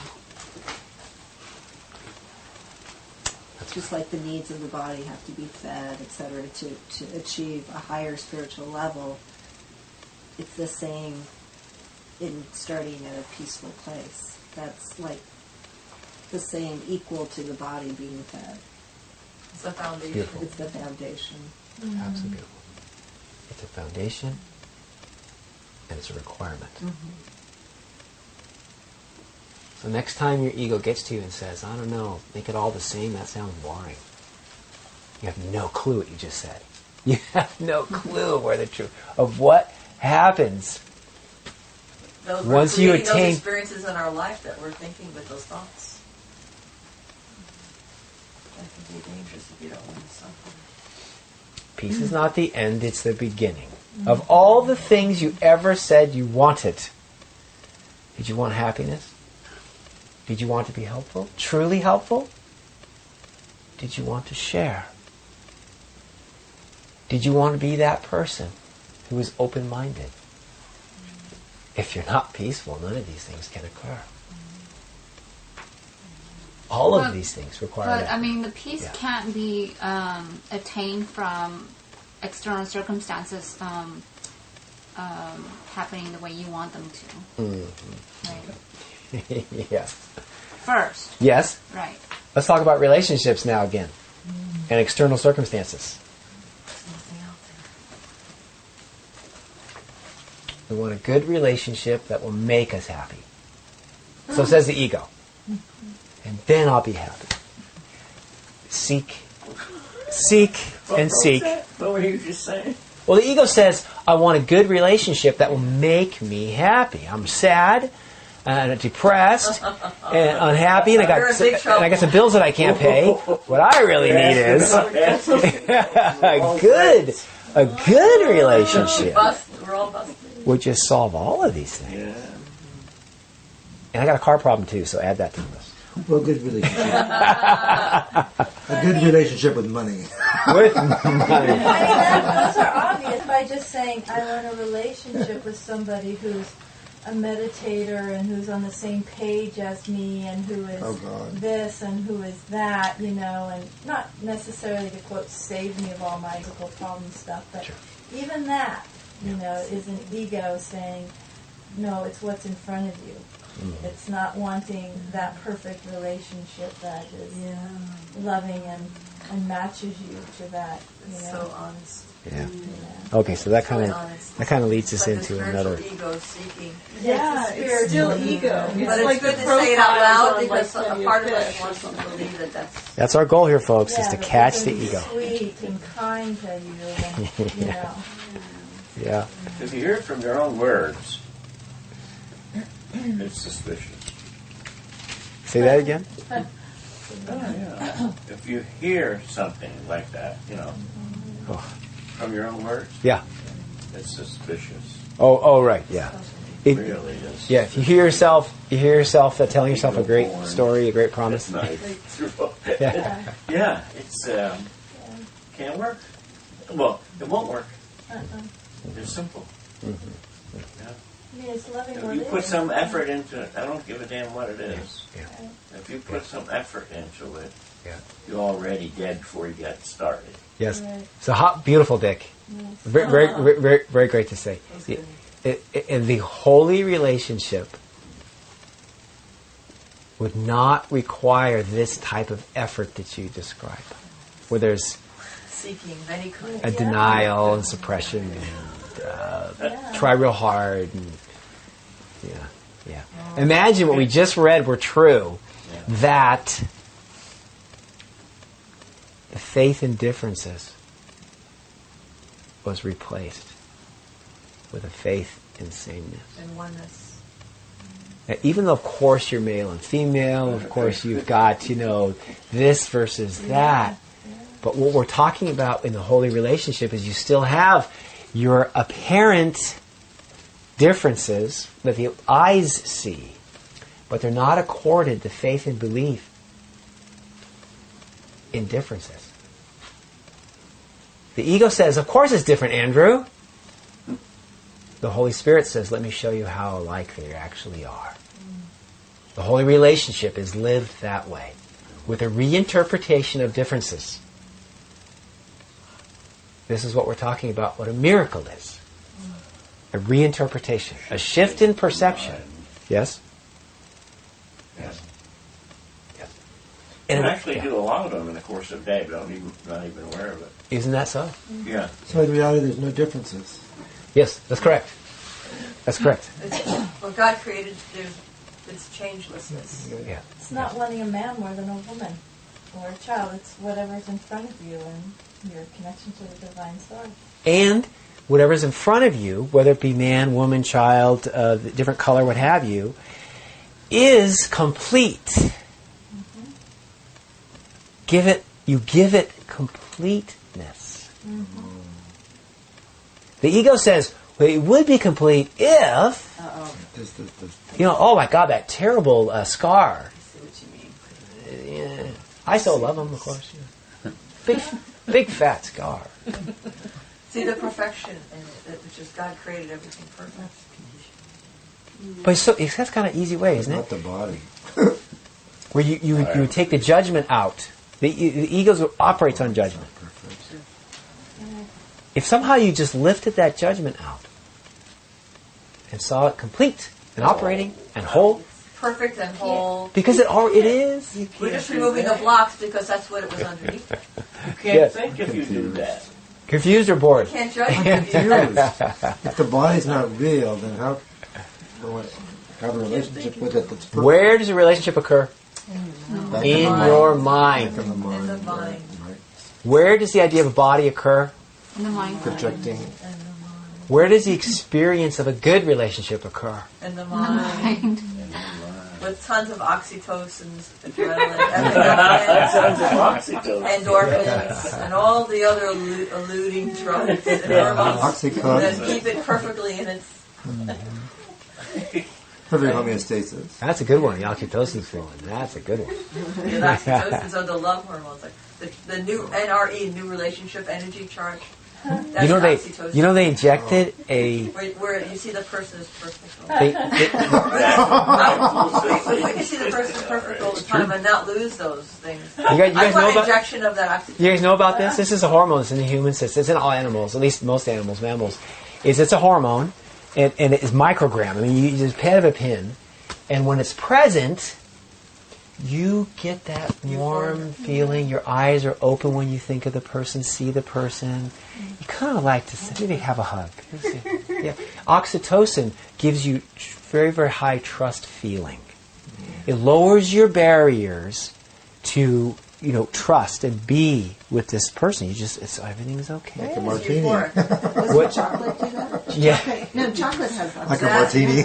Just like the needs of the body have to be fed, etc., to achieve a higher spiritual level, it's the same in starting at a peaceful place. That's like the same, equal to the body being fed. It's the foundation. Beautiful. It's the foundation. Absolutely beautiful. It's a foundation and it's a requirement. So next time your ego gets to you and says, I don't know, make it all the same, that sounds boring. You have no clue what you just said. You have no clue where the truth of what happens Those once you creating attain those experiences in our life that we're thinking with those thoughts. That can be dangerous if you don't want something. peace is not the end, it's the beginning. Of all the things you ever said you wanted, did you want happiness? Did you want to be helpful? Truly helpful? Did you want to share? Did you want to be that person who is open-minded? If you're not peaceful, none of these things can occur. All of these things require But, that. I mean, the peace Yeah. can't be attained from external circumstances happening the way you want them to. Right? Yeah. First. Yes? Right. Let's talk about relationships now again. And external circumstances. There's nothing out there. We want a good relationship that will make us happy. So says the ego. And then I'll be happy. Seek, and seek. What were you just saying? Well, the ego says, I want a good relationship that will make me happy. I'm sad, and depressed, and unhappy, and I got some bills that I can't pay. What I really need is a good relationship. We're all busted. Would just solve all of these things. Yeah. And I got a car problem too, so add that to the list. Well, good relationship. A good relationship with money. With money. I mean, those are obvious by just saying, I want a relationship with somebody who's a meditator and who's on the same page as me and who is this and who is that, you know, and not necessarily to quote save me of all my physical problem stuff, but even that, you know, is an ego saying, no, it's what's in front of you. It's not wanting that perfect relationship that is loving and matches you to that. You know. So honest. Yeah. Okay, so that kind of leads us into another. Ego seeking. Yeah, it's still ego. But it's good to say it out loud because a part of us wants to believe that That's our goal here, folks, is to catch the ego. Sweet and kind to you, and, you know. Yeah. If you hear it from your own words, it's suspicious. Say that again? Oh, yeah. If you hear something like that, you know, from your own words, it's suspicious. Oh, right, yeah. It really is. Yeah, if you hear yourself telling yourself a great story, a great promise. Yeah, it's can't work. Well, it won't work. It's simple. I mean, it's loving If what you it put is. some effort into it, I don't give a damn what it is. If you put some effort into it, you're already dead before you get started. Yes. So beautiful, Dick. Very, very, very, very great to say. And the holy relationship would not require this type of effort that you describe, where there's seeking many kinds. a denial and suppression and try real hard. And, Imagine what we just read were true, that the faith in differences was replaced with a faith in sameness. And oneness. Now, even though, of course, you're male and female, of course, you've got, this versus that. But what we're talking about in the holy relationship is you still have your apparent differences that the eyes see, but they're not accorded the faith and belief in differences. The ego says, of course it's different, Andrew. The Holy Spirit says, let me show you how alike they actually are. The holy relationship is lived that way, with a reinterpretation of differences. This is what we're talking about, what a miracle is. A reinterpretation, a shift in perception. Yes? Yes. And you actually do a lot of them in the course of the day, but not even aware of it. Isn't that so? Yeah. So in reality, there's no differences. Yes, that's correct. That's correct. What God created, it's changelessness. Yeah. It's not wanting a man more than a woman or a child. It's whatever's in front of you and your connection to the divine source. And whatever's in front of you, whether it be man, woman, child, different color, what have you, is complete. You give it completeness. The ego says, well, it would be complete if, oh my God, that terrible scar. I see what you mean. Yeah. I still love him, of course. Big fat scar. See the perfection in it, which is God created everything perfect. But that's kind of an easy way, isn't it? Not the body. Where you take the judgment out. The ego operates on judgment. If somehow you just lifted that judgment out and saw it complete and operating and whole, Perfect and whole. because it is. We're just removing the blocks because that's what it was underneath. You can't think if you do that. Confused or bored? You can't judge Confused. If the body's not real, then how do I have a relationship with it that's perfect? Where does a relationship occur? In your mind. In the mind. In the mind. Right. Where does the idea of a body occur? In the mind. Projecting. Where does the experience of a good relationship occur? In the mind. With tons of oxytocins, adrenaline, Tons of oxytocin. endorphins, and all the other eluding drugs and hormones Oxycontin. that keep it perfectly in its... Perfect homeostasis. That's a good one. The oxytocin's flowing. That's a good one. The oxytocins are the love hormones, like the new NRE, new relationship energy charge. That's You know they oxytocin. injected a. Where you see the person as perfect. They, We can see the person as perfect all the time and not lose those things. you guys I know want about. injection of that oxytocin. You guys know about this? This is a hormone that's in the human system. It's in all animals, at least most animals, mammals. It's a hormone, and it is microgram. I mean, you use a pin of a pin, and when it's present, you get that warm feeling. Your eyes are open when you think of the person, see the person. You kind of like to maybe have a hug. Yeah. Oxytocin gives you very, very high trust feeling. It lowers your barriers to trust and be with this person. Everything's okay. Like a martini. What? Chocolate do that? Yeah. No, chocolate has that. Like a martini.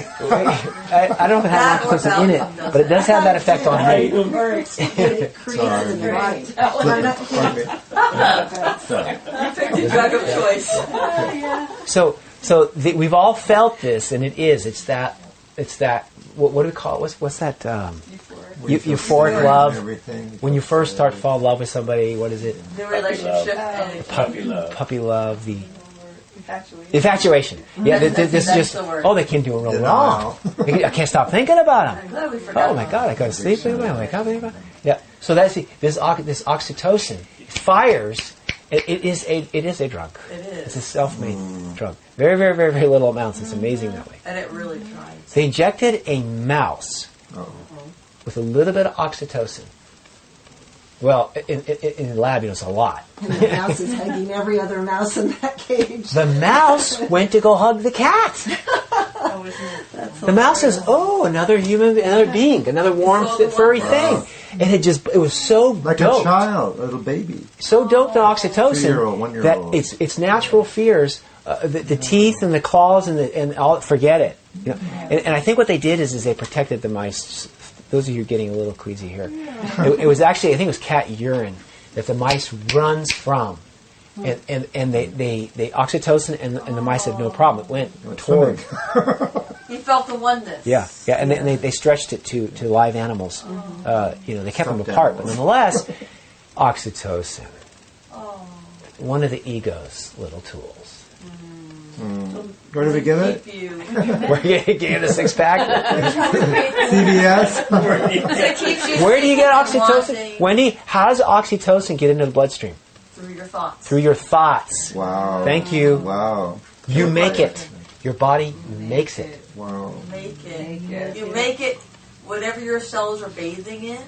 I don't know if it has oxytocin in it, but it does have that effect on me. Or it creates in the body. You picked your drug of choice. So we've all felt this, and it's that. What do we call it? What's that? Euphoric love. Everything. When you first start to fall in love with somebody, what is it? The relationship and Puppy love. The Infatuation. infatuation. Yeah, this that's just. the word. Oh, they can do it real wrong. I can't stop thinking about I'm them. glad we forgot. Oh my God, I go to sleep. I wake up. Yeah. So that's this oxytocin fires. It is a drug. It is. It's a self-made drug. Very, very, very, very little amounts. It's amazing that way. And it really tries. They injected a mouse with a little bit of oxytocin. Well, in the lab, it's a lot. And the mouse is hugging every other mouse in that cage. The mouse went to go hug the cat. Oh, isn't it? The mouse says, "Oh, another human, another being, another warm, furry thing." It was so Like doped, a child, a little baby. so doped on 2-year-old, oxytocin 1-year-old. that its natural fears, the teeth and the claws and all, forget it. And I think what they did is they protected the mice. Those of you getting a little queasy here. It was actually, I think it was cat urine that the mice runs from. And they oxytocin and the mice had no problem. It went toward. He felt the oneness. Yeah, and they stretched it to live animals. They kept them apart, but nonetheless, oxytocin, one of the ego's little tools. Where do we get it? Keep you. We're going to get a six-pack. CVS? It keeps you Where do you get oxytocin? wanting Wendy, how does oxytocin get into the bloodstream? through your thoughts. Through your thoughts. Wow. Thank you. Wow. You make it. Your body makes it. Wow. Make it. You make it. Whatever your cells are bathing in,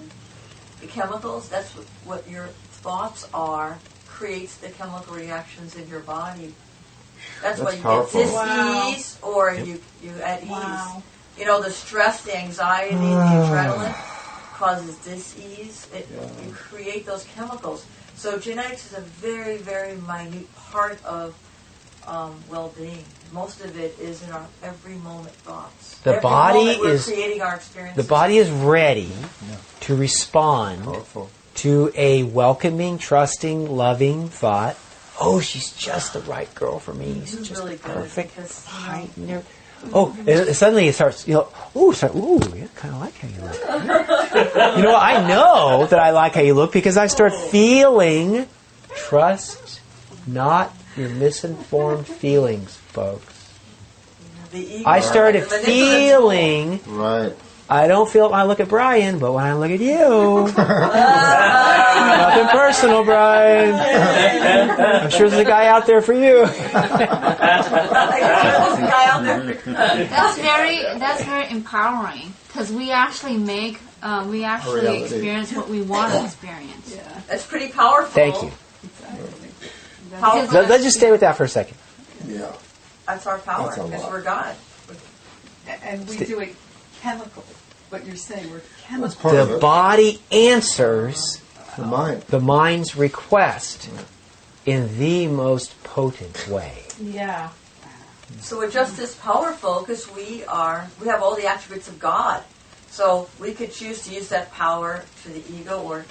the chemicals. That's what your thoughts are. Creates the chemical reactions in your body. That's why you powerful. get dis-ease or you at ease. You know, the stress, the anxiety, the adrenaline causes dis-ease. You create those chemicals. So genetics is a very, very minute part of well-being. Most of it is in our every moment thoughts. The Every body moment we're is creating our experiences. the body is ready to respond Powerful. to a welcoming, trusting, loving thought. Oh, she's just the right girl for me. This She's is just really good perfect because, height. And everything. Suddenly it starts, yeah, kind of like how you look. I know that I like how you look because I start feeling trust, not your misinformed feelings, folks. the ego, I started the manipulative feeling, Right. I don't feel it when I look at Brian, but when I look at you, nothing personal, Brian. I'm sure there's a guy out there for you. There's a guy out there. That's very empowering because we actually Reality. experience what we want to experience. That's pretty powerful. Thank you. Powerful. Let's just stay with that for a second. Yeah. That's our power That's a because lot. we're God. And we do it chemical. What you're saying, we're That's chemical. part of The it. body answers The mind. the mind's request in the most potent way. Yeah. So we're just as powerful because we have all the attributes of God. So we could choose to use that power to the ego or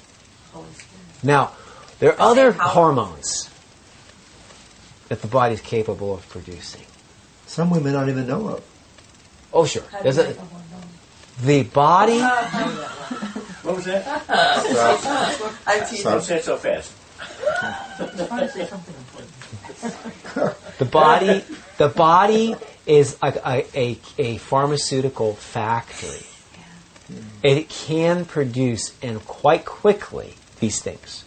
Holy Spirit. Now, there are other Same power. hormones that the body is capable of producing. Some we may not even know of. Oh, sure. How do There's you a, make a hormone? the body. What was that? I tease Don't him. say it so fast. The body is a pharmaceutical factory. It can produce, and quite quickly, these things.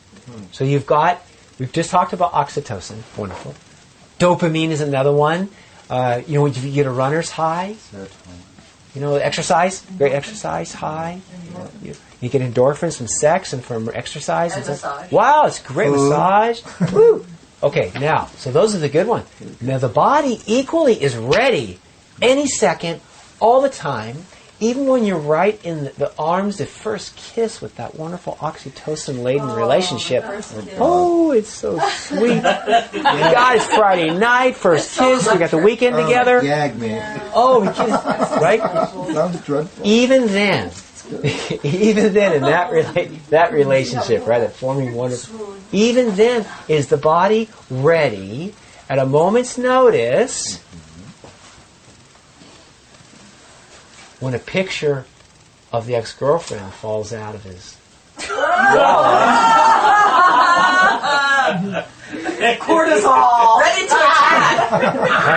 So we've just talked about oxytocin, wonderful. Dopamine is another one. When you get a runner's high, exercise, great exercise high. You get endorphins from sex and from exercise. And massage. Wow, it's great massage. Woo. Okay, now, so those are the good ones. Now the body equally is ready any second, all the time, even when you're right in the arms, the first kiss with that wonderful oxytocin-laden relationship. Oh, it's so sweet. God, it's Friday night, first kiss, we got the weekend together. Gag me. Oh, we kidding, right? Sounds dreadful. Even then, in that relationship, right, that forming wonderful, even then, is the body ready at a moment's notice when a picture of the ex-girlfriend falls out of his wallet? Cortisol. Ready to attack.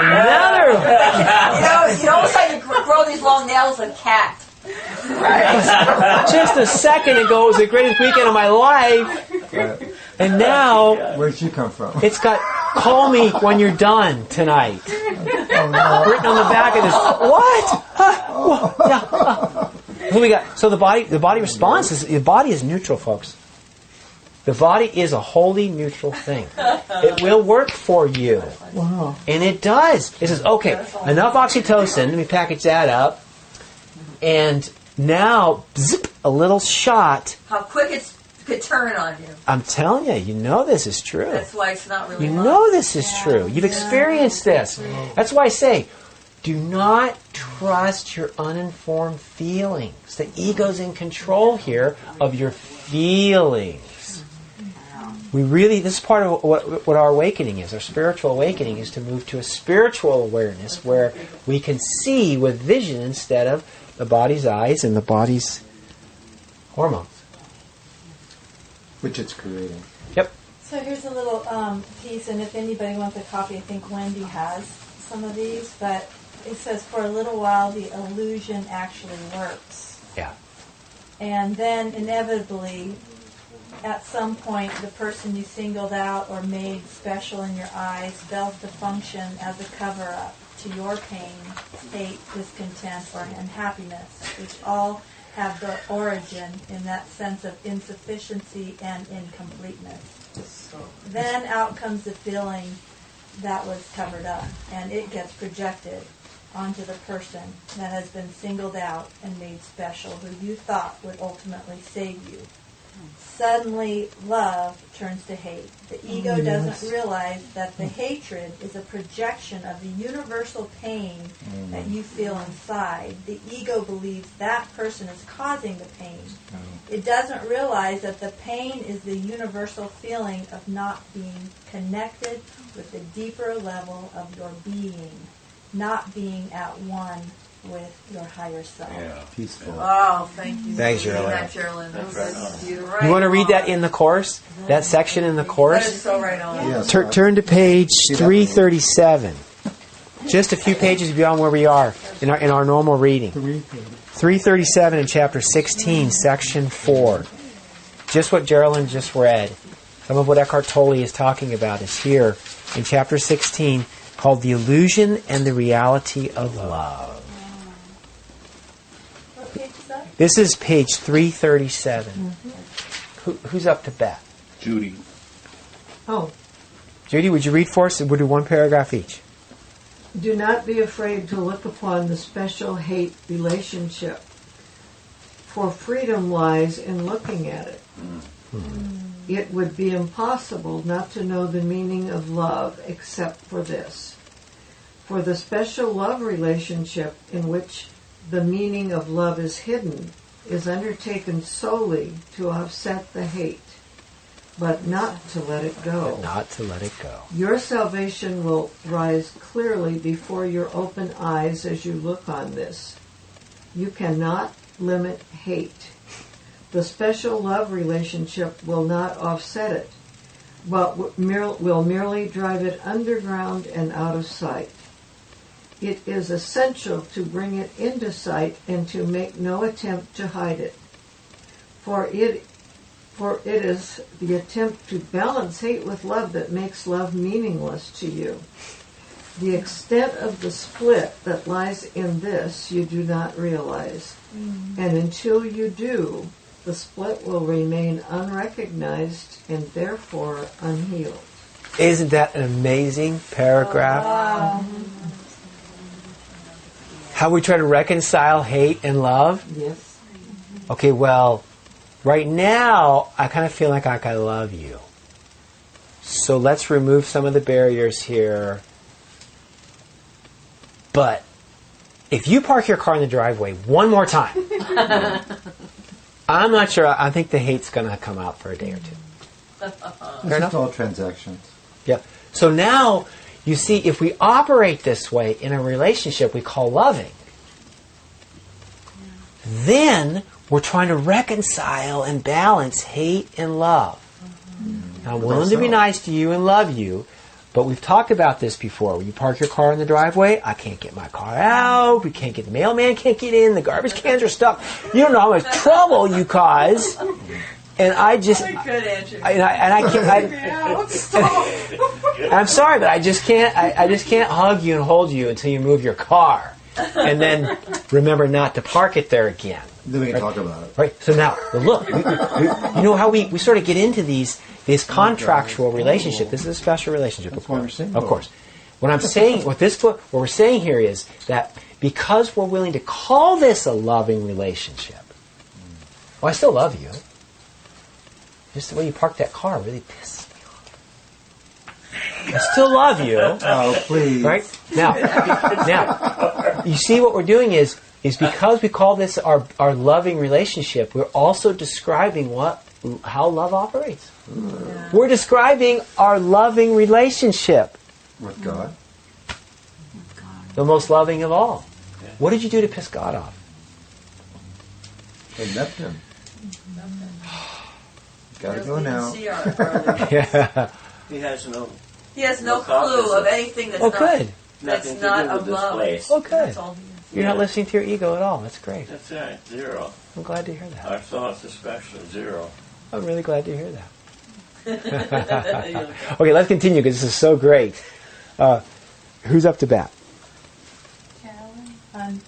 Another. You know how you grow these long nails like cat. Right. Just a second ago, it was the greatest weekend of my life. And now... Where'd you come from? It's got, call me when you're done tonight. Oh, no. Written on the back of this. What? Who we got? So the body response is, the body is neutral, folks. The body is a wholly neutral thing. It will work for you. Wow. And it does. It says, okay, enough oxytocin, let me package that up. And now, zip, a little shot. How quick it could turn on you. I'm telling you, this is true. That's why it's not really This is true. You've experienced this. That's why I say, do not trust your uninformed feelings. The ego's in control here of your feelings. This is part of what our awakening is. Our spiritual awakening is to move to a spiritual awareness where we can see with vision instead of the body's eyes and the body's hormones. Which it's creating. Yep. So here's a little piece, and if anybody wants a copy, I think Wendy has some of these, but it says, for a little while the illusion actually works. Yeah. And then inevitably, at some point, the person you singled out or made special in your eyes fails to function as a cover-up to your pain, hate, discontent, or unhappiness, which all have the origin in that sense of insufficiency and incompleteness. Then out comes the feeling that was covered up, and it gets projected onto the person that has been singled out and made special, who you thought would ultimately save you. Suddenly, love turns to hate. The ego doesn't realize that the hatred is a projection of the universal pain that you feel inside. The ego believes that person is causing the pain. It doesn't realize that the pain is the universal feeling of not being connected with the deeper level of your being, not being at one with your higher self. Yeah. Peaceful. Oh, thank you. Thanks, Geraldine. You want to read that in the course? That section in the That is course? so right on. Yes. Turn to page 337. Just a few pages beyond where we are in our normal reading. 337 in chapter 16, section 4. Just what Geraldine just read. Some of what Eckhart Tolle is talking about is here in chapter 16, called The Illusion and the Reality of Love. This is page 337. Who's up to bat? Judy. Oh, Judy, would you read for us? We'll do one paragraph each. do not be afraid to look upon the special hate relationship, for freedom lies in looking at it. It would be impossible not to know the meaning of love except for this. For the special love relationship in which the meaning of love is hidden is undertaken solely to offset the hate, but not to let it go. Not to let it go. Your salvation will rise clearly before your open eyes as you look on this. You cannot limit hate. The special love relationship will not offset it, but will merely drive it underground and out of sight. It is essential to bring it into sight and to make no attempt to hide it. For it is the attempt to balance hate with love that makes love meaningless to you. The extent of the split that lies in this you do not realize. And until you do, the split will remain unrecognized and therefore unhealed. Isn't that an amazing paragraph? Wow. How we try to reconcile hate and love? Yes. Okay, well, right now, I kind of feel like I love you. So let's remove some of the barriers here. But if you park your car in the driveway one more time, I'm not sure. I think the hate's going to come out for a day or two. It's just all transactions. Yeah. So now, you see, if we operate this way in a relationship we call loving, then we're trying to reconcile and balance hate and love. Now, I'm willing to be nice to you and love you, but we've talked about this before. When you park your car in the driveway, I can't get my car out. We can't get the mailman can't get in. The garbage cans are stuck. You don't know how much trouble you cause. And I just, I can't. I'm sorry, but I just can't. I just can't hug you and hold you until you move your car, and then remember not to park it there again. Then we can talk about it. Right. So now, look. You know how we sort of get into this contractual relationship. This is a special relationship. That's what we're saying. Of course. What I'm saying, what we're saying here is that because we're willing to call this a loving relationship, well, I still love you. Just the way you parked that car really pissed me off. I still love you. Oh, please. Right? Now, you see what we're doing is because we call this our loving relationship, we're also describing how love operates. Yeah. We're describing our loving relationship. With God? The most loving of all. Yeah. What did you do to piss God off? I left him. Gotta go now. Yeah. He has no clue of anything that's not of love. Place. Oh, good. You're not listening to your ego at all. That's great. That's right. Zero. I'm glad to hear that. Our thoughts especially. Zero. I'm really glad to hear that. Okay, let's continue because this is so great. Who's up to bat? Carolyn. I'm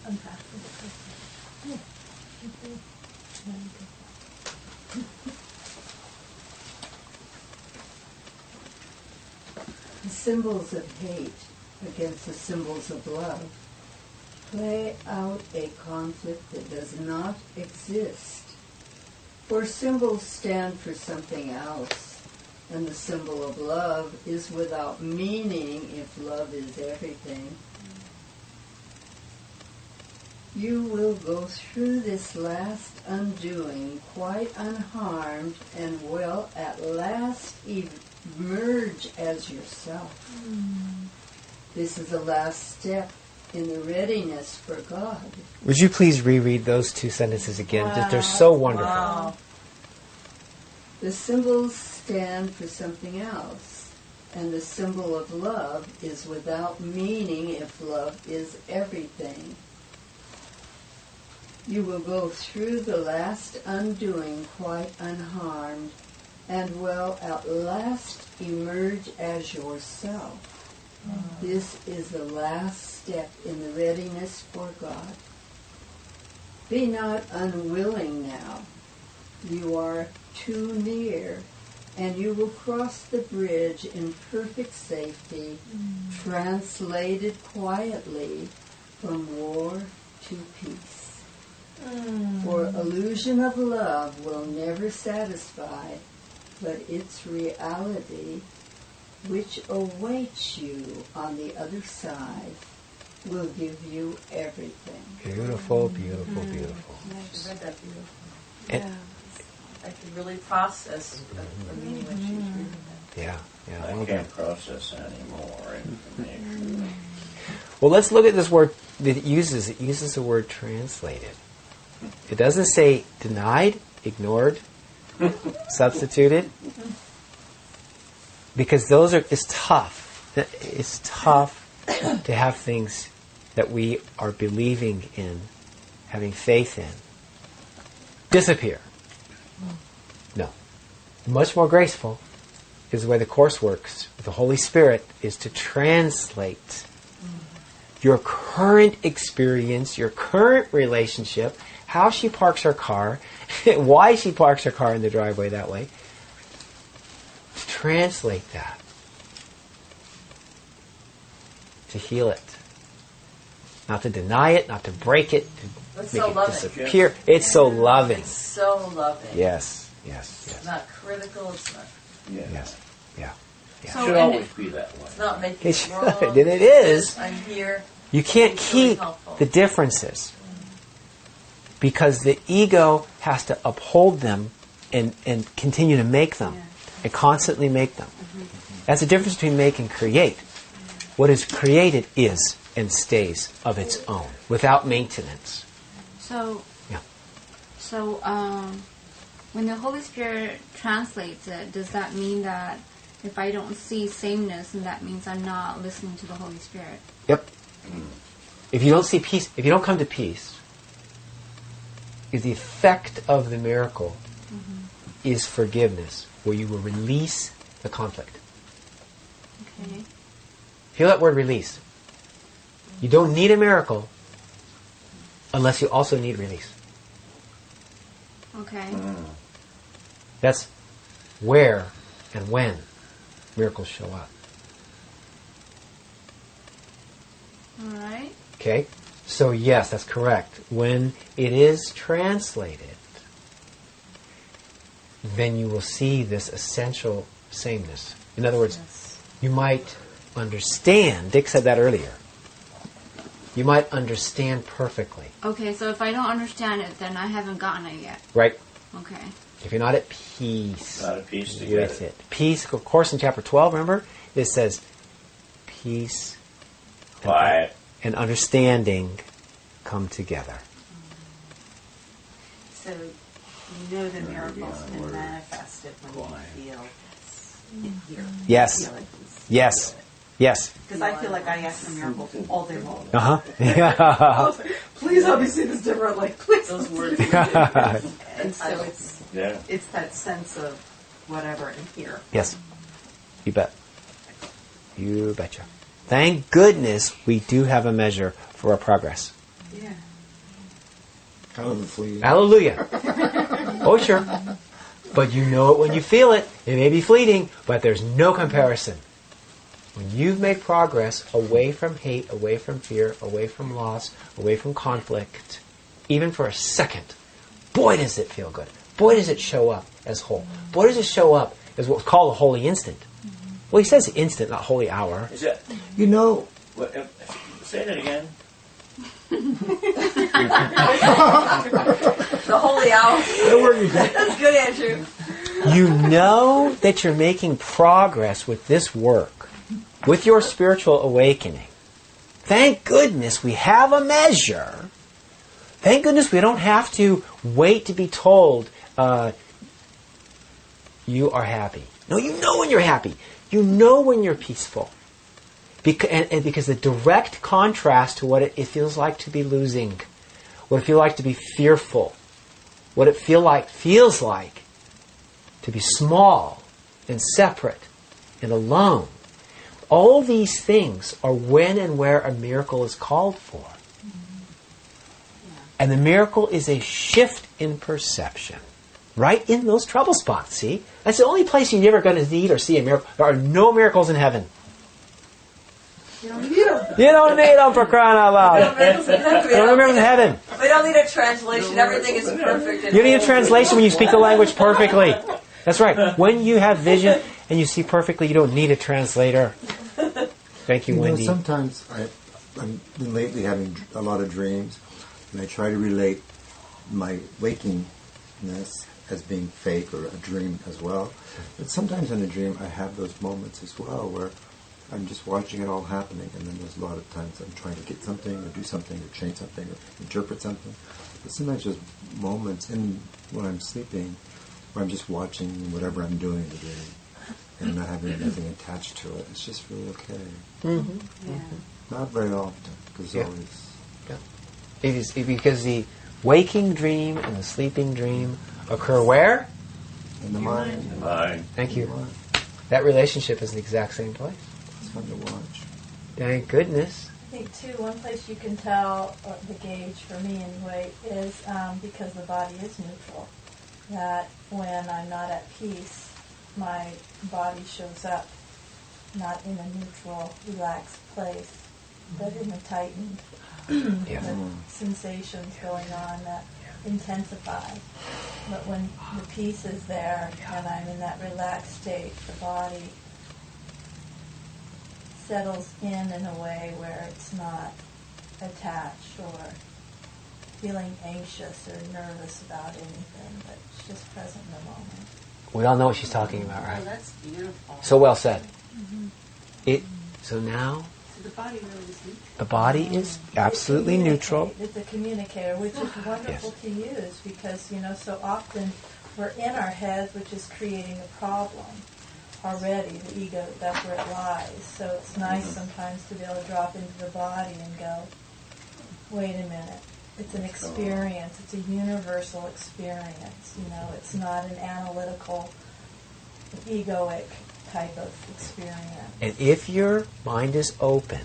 The symbols of hate against the symbols of love play out a conflict that does not exist. For symbols stand for something else, and the symbol of love is without meaning if love is everything. You will go through this last undoing quite unharmed and will at last emerge as yourself. This is the last step in the readiness for God. Would you please reread those two sentences again? Wow. They're so wonderful. Wow. The symbols stand for something else, and the symbol of love is without meaning if love is everything. You will go through the last undoing quite unharmed, and will at last emerge as yourself. This is the last step in the readiness for God. Be not unwilling now. You are too near, and you will cross the bridge in perfect safety, translated quietly from war to peace. For illusion of love will never satisfy, but its reality, which awaits you on the other side, will give you everything. Beautiful, beautiful, beautiful. Yeah, I read that beautiful. And, I could really process the meaning when she was reading that. Yeah. I can't process anymore information. Well, let's look at this word that it uses. It uses the word translated. It doesn't say denied, ignored, substituted. because those are, it's tough. It's tough to have things that we are believing in, having faith in, disappear. No. Much more graceful is the way the Course works with the Holy Spirit, is to translate your current experience, your current relationship, how she parks her car, why she parks her car in the driveway that way, to translate that, to heal it. Not to deny it, not to break it, to It's make so it loving. disappear. It's so loving. It's so loving. Yes. It's not critical. It's not. Yes. Yeah. It should always be that way. It's not making It it should. wrong. And it is. I'm here. You can't It's really keep helpful. the differences because the ego has to uphold them and continue to make them and constantly make them. That's the difference between make and create. What is created is and stays of its own without maintenance. So, Yeah. so when the Holy Spirit translates it, does that mean that if I don't see sameness, then that means I'm not listening to the Holy Spirit? Yep. If you don't see peace, if you don't come to peace, if the effect of the miracle is forgiveness, where you will release the conflict. Okay. Feel that word release. You don't need a miracle unless you also need release. Okay. That's where and when miracles show up. All right. Okay? So yes, that's correct. When it is translated, then you will see this essential sameness. In other words, you might understand, Dick said that earlier, you might understand perfectly, Okay, so if I don't understand it, then I haven't gotten it yet. right? Okay. If you're not at peace Not at peace with together. it. Peace, of course, in chapter 12, remember? It says peace Quiet. and understanding come together. So you know the miracles can manifest it when you feel it here. Yes. Feel it. Yes. Yes. Because I feel like I ask for miracles all day long. Uh-huh. Yeah. Please help me see this differently. Please. Those words. And so it's that sense of whatever in here. Yes. You bet. You betcha. Thank goodness we do have a measure for our progress. Yeah. Hallelujah. Oh, sure. But you know it when you feel it. It may be fleeting, but there's no comparison. When you've made progress away from hate, away from fear, away from loss, away from conflict, even for a second, boy, does it feel good. Boy, does it show up as whole. Boy, does it show up as what's called a holy instant. Well, he says instant, not holy hour. Is it? You know, Say that again. The holy hour. That's good, Andrew. You know that you're making progress with this work, with your spiritual awakening. Thank goodness we have a measure. Thank goodness we don't have to wait to be told, you are happy. No, you know when you're happy. You know when you're peaceful. Because the direct contrast to what it feels like to be losing, what it feels like to be fearful, what it feels like to be small and separate and alone. All these things are when and where a miracle is called for. And the miracle is a shift in perception. Right in those trouble spots, see? That's the only place you're ever going to need or see a miracle. There are no miracles in heaven. You don't need them. You don't need them, for crying out loud. Miracles in heaven. There are no miracles in heaven. We don't need a translation. Everything is perfect. You don't need a translation when you speak the language perfectly. That's right. When you have vision and you see perfectly, you don't need a translator. Thank you, Wendy. Sometimes I've been lately having a lot of dreams, and I try to relate my wakingness as being fake or a dream as well. But sometimes in a dream I have those moments as well where I'm just watching it all happening, and then there's a lot of times I'm trying to get something or do something or change something or interpret something. But sometimes there's moments when I'm sleeping where I'm just watching whatever I'm doing in the dream. and not having anything attached to it. It's just really okay. Mm-hmm. Yeah. Not very often, because Yeah. always. Yeah. It is because the waking dream and the sleeping dream occur where? In the mind. Mind. Thank you. That relationship is in the exact same place. It's fun to watch. Thank goodness. I think too, one place you can tell, or the gauge for me anyway, is because the body is neutral. That when I'm not at peace, my body shows up not in a neutral, relaxed place, but in a tightened, with sensations going on that intensify. But when the peace is there and I'm in that relaxed state, the body settles in a way where it's not attached or feeling anxious or nervous about anything, but it's just present in the moment. We all know what she's talking about, Oh, right? that's beautiful. So well said. So now So the body really is neutral. the body is absolutely neutral. It's a communicator, which is wonderful to use because, so often we're in our heads, which is creating a problem already. The ego, that's where it lies. So it's nice sometimes to be able to drop into the body and go, wait a minute. It's an experience. It's a universal experience. It's not an analytical, egoic type of experience. And if your mind is open,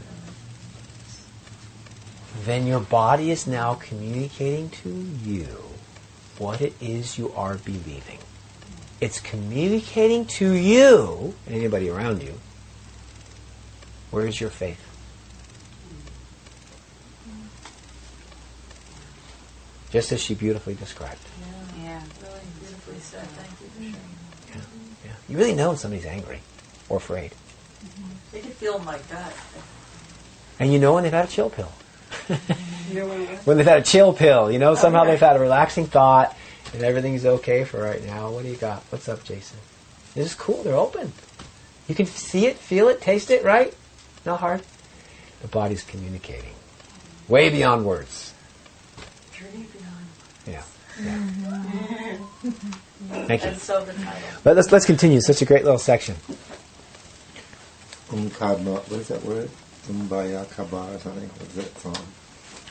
then your body is now communicating to you what it is you are believing. It's communicating to you, and anybody around you, where is your faith? Just as she beautifully described. Yeah. Really beautifully said. Thank you for sharing. Yeah. You really know when somebody's angry or afraid. They can feel my gut. And you know when they've had a chill pill. You know what? When they've had a chill pill, somehow they've had a relaxing thought and everything's okay for right now. What do you got? What's up, Jason? This is cool. They're open. You can see it, feel it, taste it, right? Not hard. The body's communicating. Way beyond words. Journey beyond. Yeah. Thank you. And so the title. Let's continue. Such a great little section. Kadma, what is that word? Kumbaya Kaba or something. What's that song?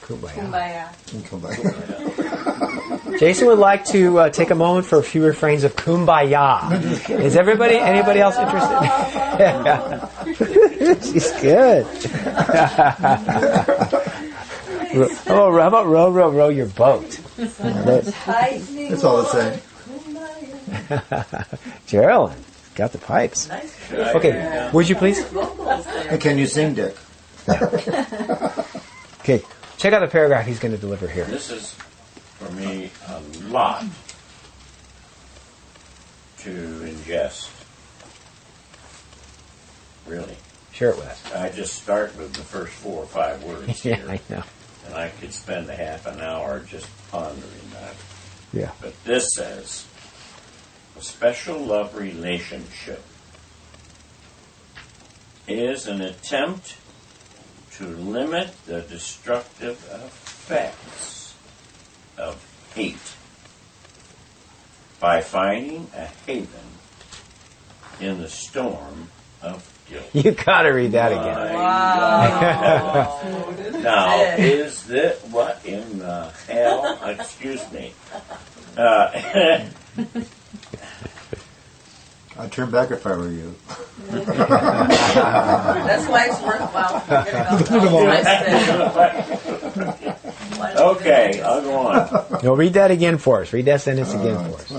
Kumbaya. Kumbaya. Jason would like to take a moment for a few refrains of Kumbaya. Is anybody else interested? She's good. How about row your boat? That's all it's saying. Geraldine, got the pipes. Okay, would you please? And can you sing, Dick? Okay, check out the paragraph he's going to deliver here. This is, for me, a lot to ingest. Really. Share it with us. I just start with the first 4 or 5 words Yeah, here. I know. And I could spend a half an hour just pondering that. Yeah. But this says, a special love relationship is an attempt to limit the destructive effects of hate by finding a haven in the storm of guilt. You got to read that again. Wow. Now, is that what in the hell? Excuse me. I'd turn back if I were you. That's why it's worthwhile to forget about Okay, I'll go on. No, read that again for us. Read that sentence again for us.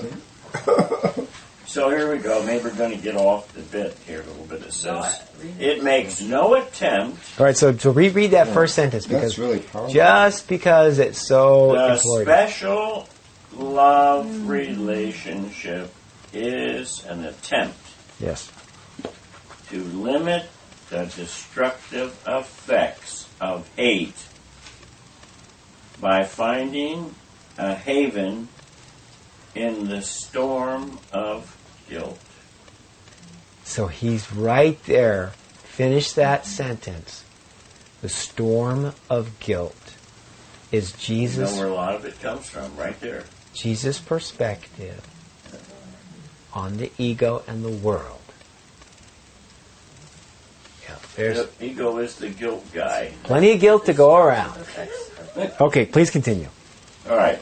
So here we go. Maybe we're going to get off the bit here a little bit. It says, it makes no attempt. All right, so reread that first sentence because That's really powerful. just because it's so The important. special love relationship is an attempt Yes. to limit the destructive effects of hate by finding a haven in the storm of guilt. So he's right there. Finish that sentence. The storm of guilt is You Jesus' know where a lot of it comes from, right there. Jesus' perspective on the ego and the world. There's The ego is the guilt guy. plenty of guilt to go around. Okay, please continue. All right.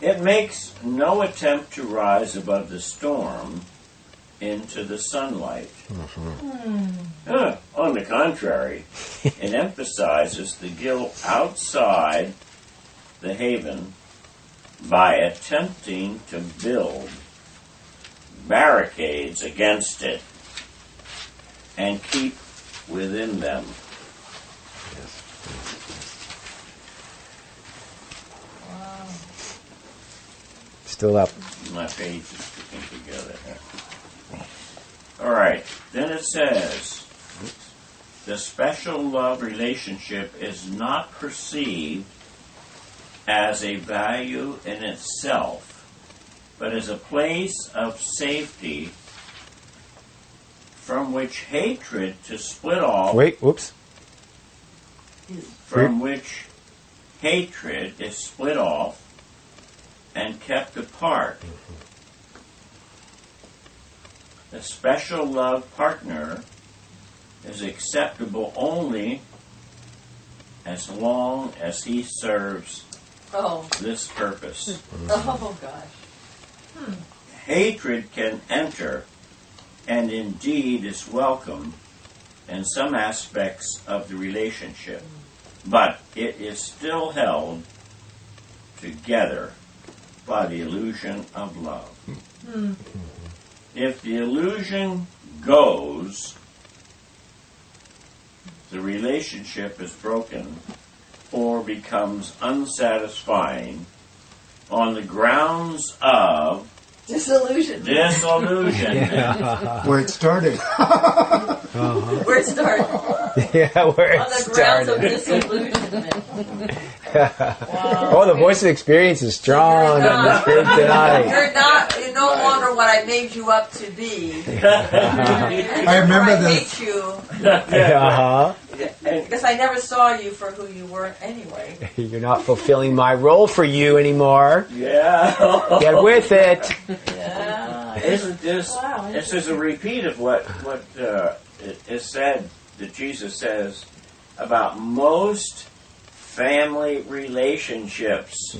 It makes no attempt to rise above the storm into the sunlight. On the contrary, it emphasizes the guilt outside the haven by attempting to build barricades against it and keep within them. Still up. My page is sticking together here. All right. Then it says, the special love relationship is not perceived as a value in itself, but as a place of safety from which hatred to split off. Whoops. From which hatred is split off and kept apart. The special love partner is acceptable only as long as he serves this purpose. Oh, gosh. Hatred can enter, and indeed is welcome in some aspects of the relationship, but it is still held together by the illusion of love. If the illusion goes, the relationship is broken or becomes unsatisfying on the grounds of disillusion. Where it started. Where it started. Yeah, where it On the started. grounds of disillusionment. Oh, the voice of experience is strong in this group tonight. You're no longer what I made you up to be. I remember I this. hate you Uh-huh. because I never saw you for who you were anyway. You're not fulfilling my role for you anymore. Yeah. Get with it. Yeah. Isn't this? This is a repeat of what is said that Jesus says about most family relationships,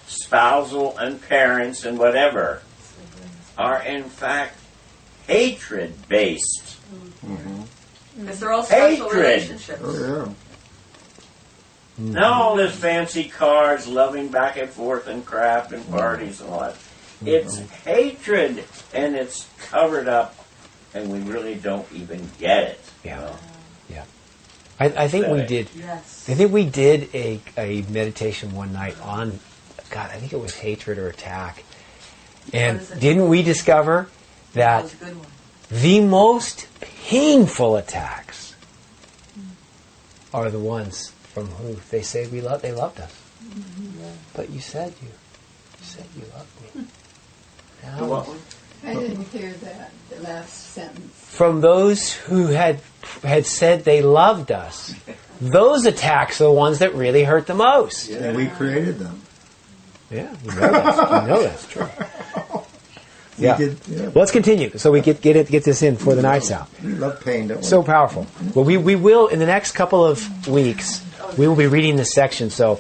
spousal and parents and whatever, are in fact hatred based. Because they're all special Hatred. relationships. Oh, Not all this fancy cars, loving back and forth and crap and parties and all that. It's hatred, and it's covered up, and we really don't even get it. Yeah. I think we did. Yes. I think we did a meditation one night on, God, I think it was hatred or attack. And didn't we discover That that was a good one. the most painful attacks are the ones from who they say they loved us. But you said you loved me. Now, I didn't hear that, the last sentence. from those who had said they loved us, those attacks are the ones that really hurt the most. And we created them. Yeah, you know that's true. We did, yeah. Let's continue so we get this in before the night's out. We love pain, don't we? So powerful. Well, we will, in the next couple of weeks, we will be reading this section, so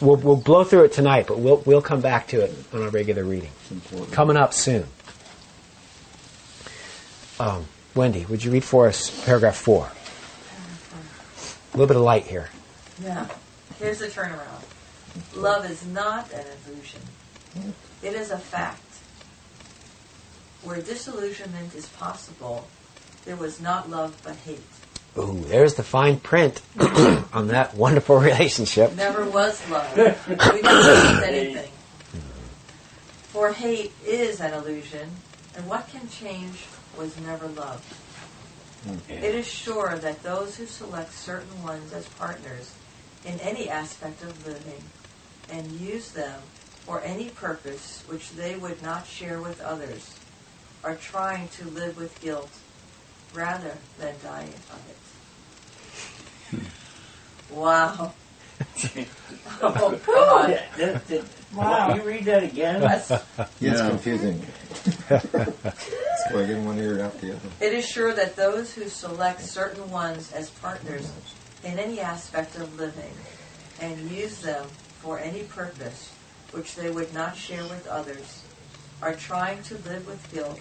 we'll blow through it tonight, but we'll come back to it on a regular reading. Coming up soon. Wendy, would you read for us paragraph 4? A little bit of light here. Yeah. Here's the turnaround. Love is not an illusion. It is a fact. Where disillusionment is possible, there was not love but hate. Ooh, there's the fine print on that wonderful relationship. Never was love. We never loved anything. For hate is an illusion, and what can change was never love. It is sure that those who select certain ones as partners in any aspect of living and use them for any purpose which they would not share with others are trying to live with guilt rather than dying of it. Wow. Oh, God. Wow. You read that again? It's confusing. Like in one ear, out the other. It is sure that those who select certain ones as partners in any aspect of living and use them for any purpose which they would not share with others are trying to live with guilt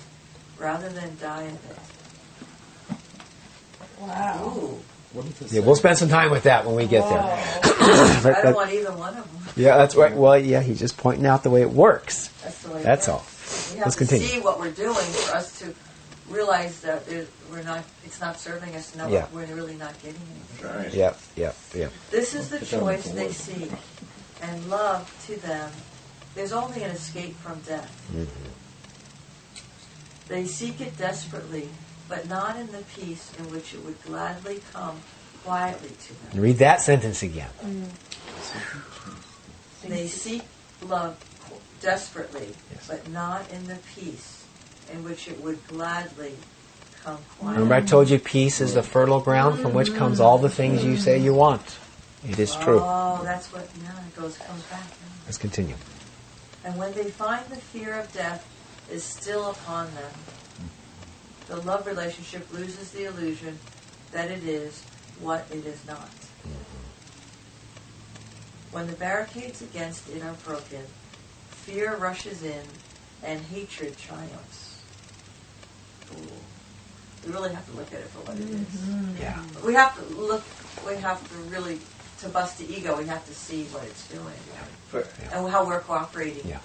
rather than die of it. Wow. Ooh. What does this Yeah, say? we'll spend some time with that when we get there. I don't want either one of them. Yeah, that's right. Well, yeah, he's just pointing out the way it works. That's the way. That's it all. works. We have Let's to continue. see what we're doing for us to realize that we're not. It's not serving us. No, Yeah. we're really not getting anything. Right. Yep, yep, yep. This is the Put that on choice the they board. seek, and love to them. There's only an escape from death. Mm-hmm. They seek it desperately, but not in the peace in which it would gladly come quietly to them. Read that sentence again. They seek love desperately, Yes. but not in the peace in which it would gladly come quietly. Remember I told you peace is the fertile ground from which comes all the things you say you want. It is true. Oh, that's what, yeah, it comes back. Let's continue. And when they find the fear of death is still upon them, the love relationship loses the illusion that it is what it is not. When the barricades against it are broken, fear rushes in and hatred triumphs. Ooh. We really have to look at it for what it is. Yeah. We have to look, we have to really, to bust the ego, we have to see what it's doing and how we're cooperating. Yeah.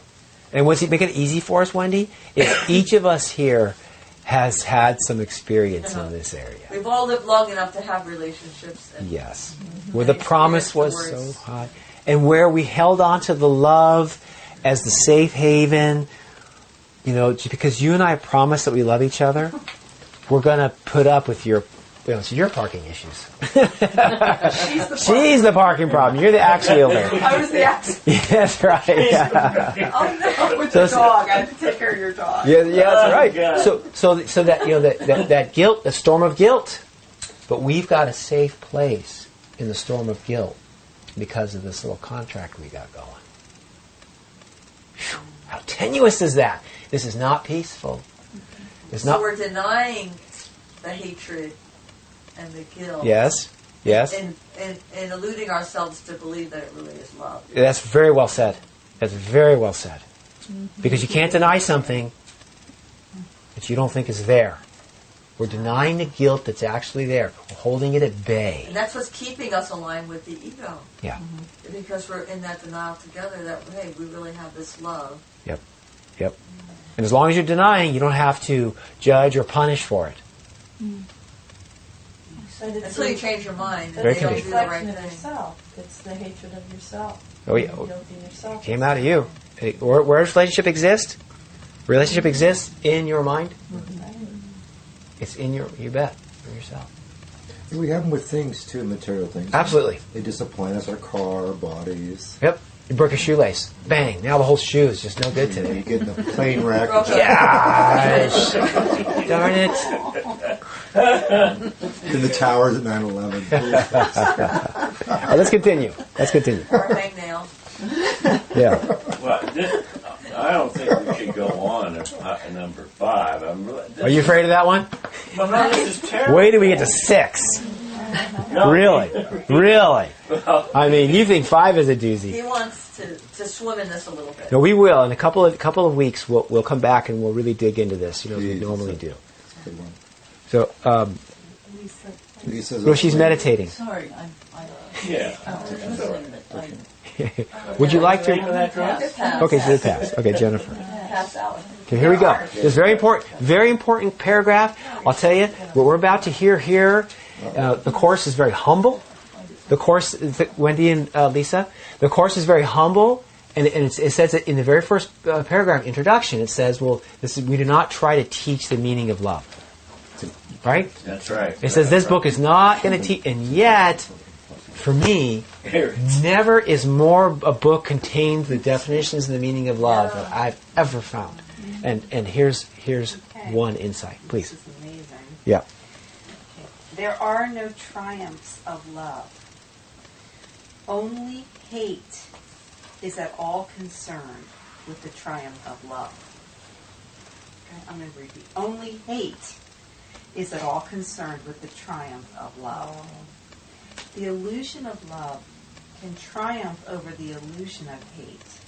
And what's he making it easy for us, Wendy? Is each of us here has had some experience in this area. We've all lived long enough to have relationships. And Yes. Where the promise was experience the so words. high. And where we held on to the love as the safe haven. You know, just because you and I promised that we love each other, we're going to put up with your parking issues. She's the parking problem. You're the axe wielder. I was the axe. That's right. Yeah. Oh no, with So- the dog. I had to take care of your dog. Yeah, that's right. God. So that that guilt, the storm of guilt, but we've got a safe place in the storm of guilt because of this little contract we got going. Whew, how tenuous is that? This is not peaceful. It's So not. we're denying the hatred and the guilt. Yes. Yes. And eluding ourselves to believe that it really is love. That's very well said. That's very well said. Because you can't deny something that you don't think is there. We're denying the guilt that's actually there. We're holding it at bay. And that's what's keeping us aligned with the ego. Yeah. Because we're in that denial together that, hey, we really have this love. Yep. Yep. And as long as you're denying, you don't have to judge or punish for it. But it's Until you change your mind and Very you don't good. do the right reflection of thing. yourself. It's the hatred of yourself. Oh, yeah. The guilt in yourself. Came out of you. Hey, where does relationship exist? Relationship exists in your mind. It's in you bet, in yourself. And we have them with things too, material things. Absolutely. They disappoint us, our car, our bodies. Yep. You broke a shoelace. Bang. Now the whole shoe is just no good You today. get in a plane wreck. Gosh. Darn it. In the towers at 9/11. All right, let's continue. Let's continue. Or hangnail. Yeah. Well, I don't think we should go on at number 5. Are you afraid of that one? Well, no, this is terrible. Wait till we get to 6. No. Really? Really? Well, I mean, you think 5 is a doozy. He wants to swim in this a little bit. No, we will. In a couple of weeks, we'll come back and we'll really dig into this. You know, as we Jesus. normally do. Good one. So, Lisa's well, she's meditating. Sorry, yeah. Would you like to? Pass. Okay, so pass. Okay, Jennifer. Pass out. Okay, here we go. This very important paragraph. I'll tell you what we're about to hear here. The course is very humble. The course, Wendy and Lisa, the course is very humble, and it says it in the very first paragraph introduction. It says, "Well, we do not try to teach the meaning of love." Right? That's right. It says this book is not going to teach, and yet, for me, never is more a book contains the definitions and the meaning of love that I've ever found. And here's one insight, please. This is amazing. Yeah. There are no triumphs of love. Only hate is at all concerned with the triumph of love. I'm going to read. The only hate is at all concerned with the triumph of love. The illusion of love can triumph over the illusion of hate,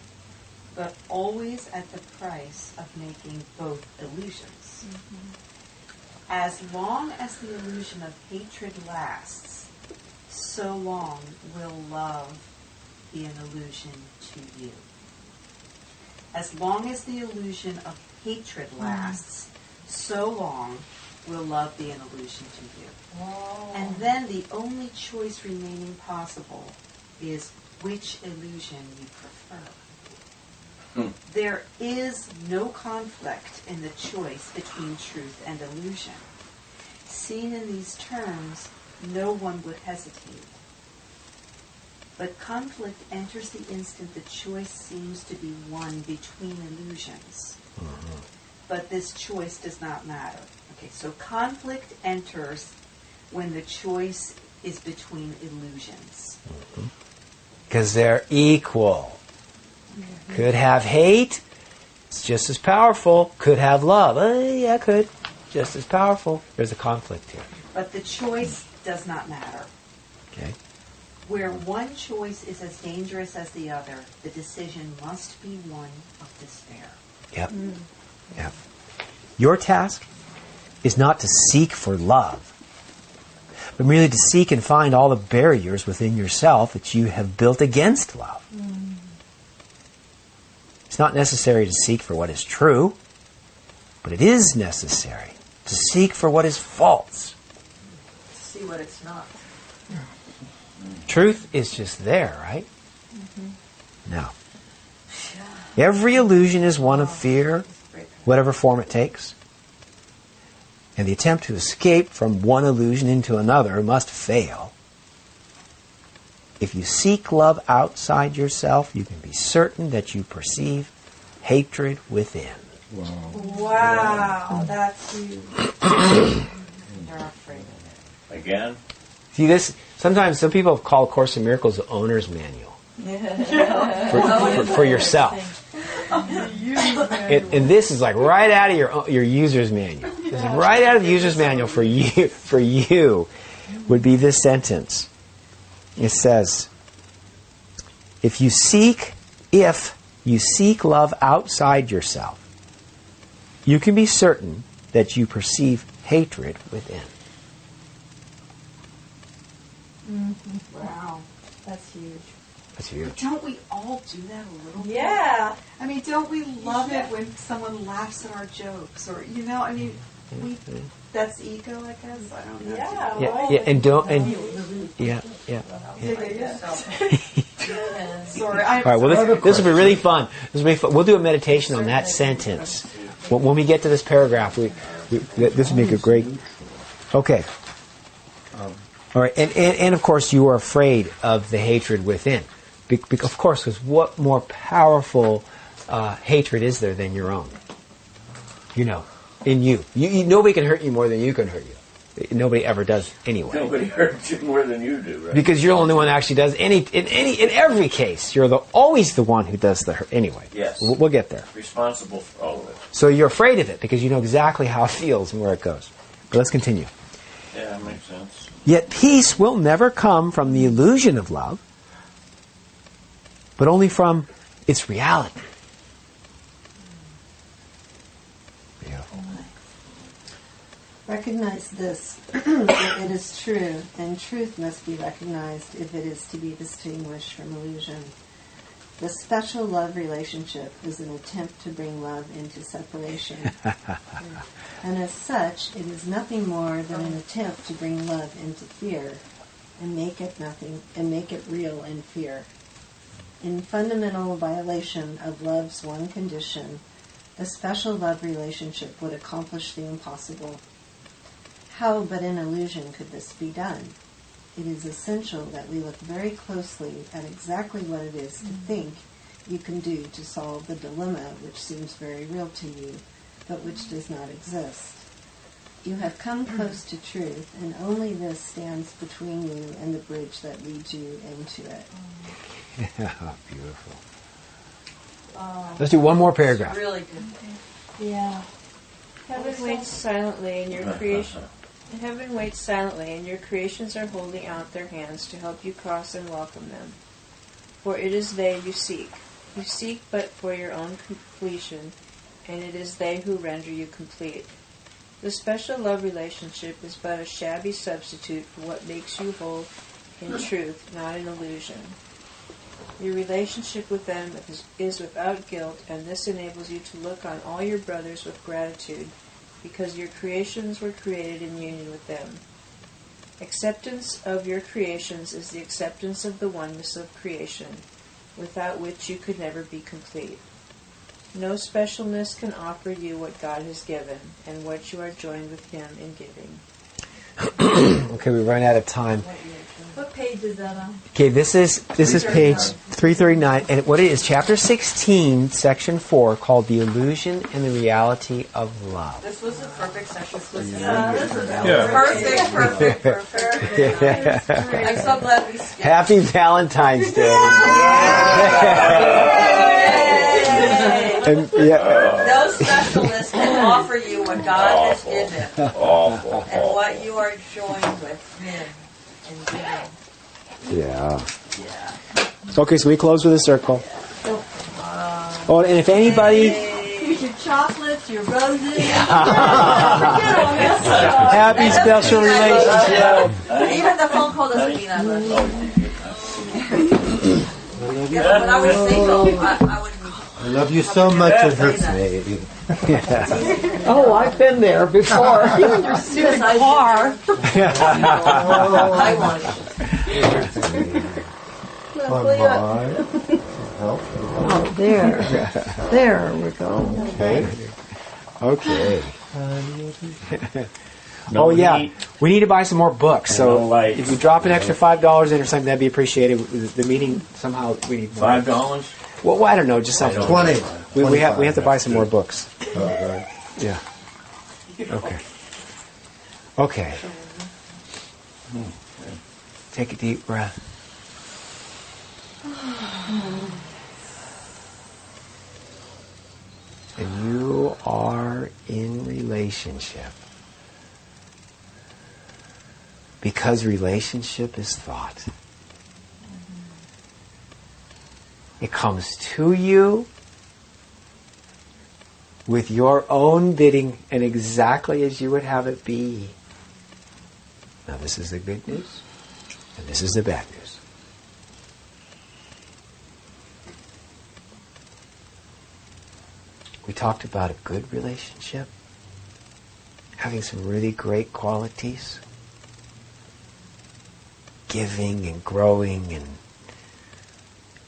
but always at the price of making both illusions. As long as the illusion of hatred lasts, so long will love be an illusion to you. As long as the illusion of hatred lasts, so long will love be an illusion to you. And then the only choice remaining possible is which illusion you prefer. There is no conflict in the choice between truth and illusion. Seen in these terms, no one would hesitate. But conflict enters the instant the choice seems to be one between illusions. But this choice does not matter. Okay, so conflict enters when the choice is between illusions. Because they're equal. Could have hate, it's just as powerful. Could have love, yeah, could. Just as powerful. There's a conflict here. But the choice does not matter. Okay. Where one choice is as dangerous as the other, the decision must be one of despair. Yep. Yep. Your task is not to seek for love, but merely to seek and find all the barriers within yourself that you have built against love. It's not necessary to seek for what is true, but it is necessary to seek for what is false. To see what it's not. Truth is just there, right? Now, every illusion is one of fear, whatever form it takes. And the attempt to escape from one illusion into another must fail. If you seek love outside yourself, you can be certain that you perceive hatred within. Wow, that's huge. They're afraid of it. Again? See this? Sometimes some people call A Course in Miracles the owner's manual for yourself. And this is like right out of your user's manual. This is right out of the user's manual for you. For you, would be this sentence. It says, if you seek love outside yourself, you can be certain that you perceive hatred within. Wow, that's huge. That's huge. But don't we all do that a little bit? Yeah. I mean, don't we love it when someone laughs at our jokes? Or, I mean, that's ego, I guess. I don't know. Yeah. And don't, and yeah. Sorry. All right. Well, this will be really fun. This will be fun. We'll do a meditation on that sentence when we get to this paragraph. This will make a great. Okay. All right. And of course, you are afraid of the hatred within. Of course, because what more powerful hatred is there than your own? In you. Nobody can hurt you more than you can hurt you. Nobody ever does anyway. Nobody hurts you more than you do, right? Because you're the only one that actually does in every case. You're always the one who does the hurt anyway. Yes. We'll get there. Responsible for all of it. So you're afraid of it because you know exactly how it feels and where it goes. But let's continue. Yeah, that makes sense. Yet peace will never come from the illusion of love, but only from its reality. Beautiful. Recognize this, that it is true, and truth must be recognized if it is to be distinguished from illusion. The special love relationship is an attempt to bring love into separation. And as such, it is nothing more than an attempt to bring love into fear and make it real in fear. In fundamental violation of love's one condition, the special love relationship would accomplish the impossible. How but in illusion could this be done? It is essential that we look very closely at exactly what it is to think you can do to solve the dilemma which seems very real to you, but which does not exist. You have come close to truth, and only this stands between you and the bridge that leads you into it. Beautiful. Let's do one more paragraph. Really good. Yeah. Heaven waits silently in your creation. Heaven waits silently, and your creations are holding out their hands to help you cross and welcome them. For it is they you seek. You seek but for your own completion, and it is they who render you complete. The special love relationship is but a shabby substitute for what makes you whole in truth, not an illusion. Your relationship with them is without guilt, and this enables you to look on all your brothers with gratitude, because your creations were created in union with them. Acceptance of your creations is the acceptance of the oneness of creation, without which you could never be complete. No specialness can offer you what God has given, and what you are joined with Him in giving. Okay, we run out of time. What page is that on? Okay, this is page 339, and what it is, chapter 16, section 4, called "The Illusion and the Reality of Love." This was a perfect session. Perfect. I'm so glad we skipped. Happy Valentine's Day! And, No specialist can offer you what God has given, and what you are joined with Him in giving. Yeah. Okay, so we close with a circle. Oh, and if anybody... Here's your chocolates, your roses. Happy special relationship. Even the phone call doesn't mean I love you. When I was single, I would... I love you so much it hurts me. Oh, I've been there before. You and your stupid car. I want it. Oh, there we go. Okay. Oh yeah, we need to buy some more books. So if you drop an extra $5 in or something, that'd be appreciated. The meeting somehow we need more. $5? Well, I don't know, just something. 20. We have to buy some more books. Yeah. Okay. Take a deep breath. And you are in relationship. Because relationship is thought. It comes to you with your own bidding and exactly as you would have it be. Now this is the good news, and this is the bad news. We talked about a good relationship, having some really great qualities, giving and growing and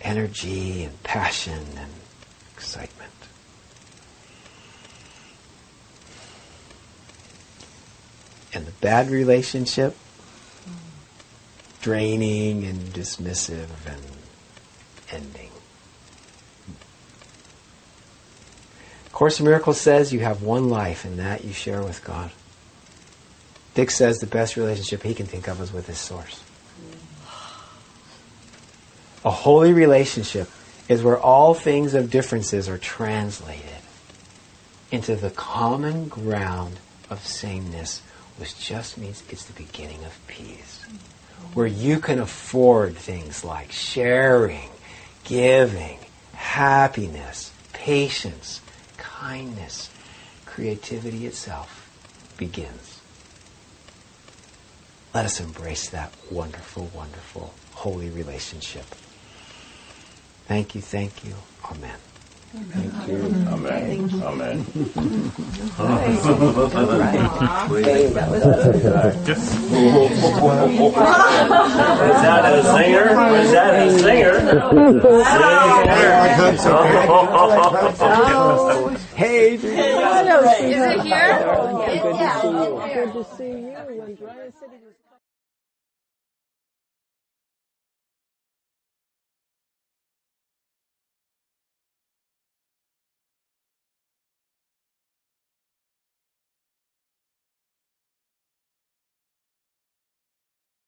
energy and passion and excitement. And the bad relationship, draining and dismissive and ending. Course in Miracles says you have one life, and that you share with God. Dick says the best relationship he can think of is with his source. A holy relationship is where all things of differences are translated into the common ground of sameness, which just means it's the beginning of peace. Where you can afford things like sharing, giving, happiness, patience, kindness, creativity itself begins. Let us embrace that wonderful, wonderful, holy relationship. Thank you, thank you. Amen. Thank you. Amen. Amen. Was that a singer? Was that a singer? Hey, Is it here? Good to see you. Good to see you.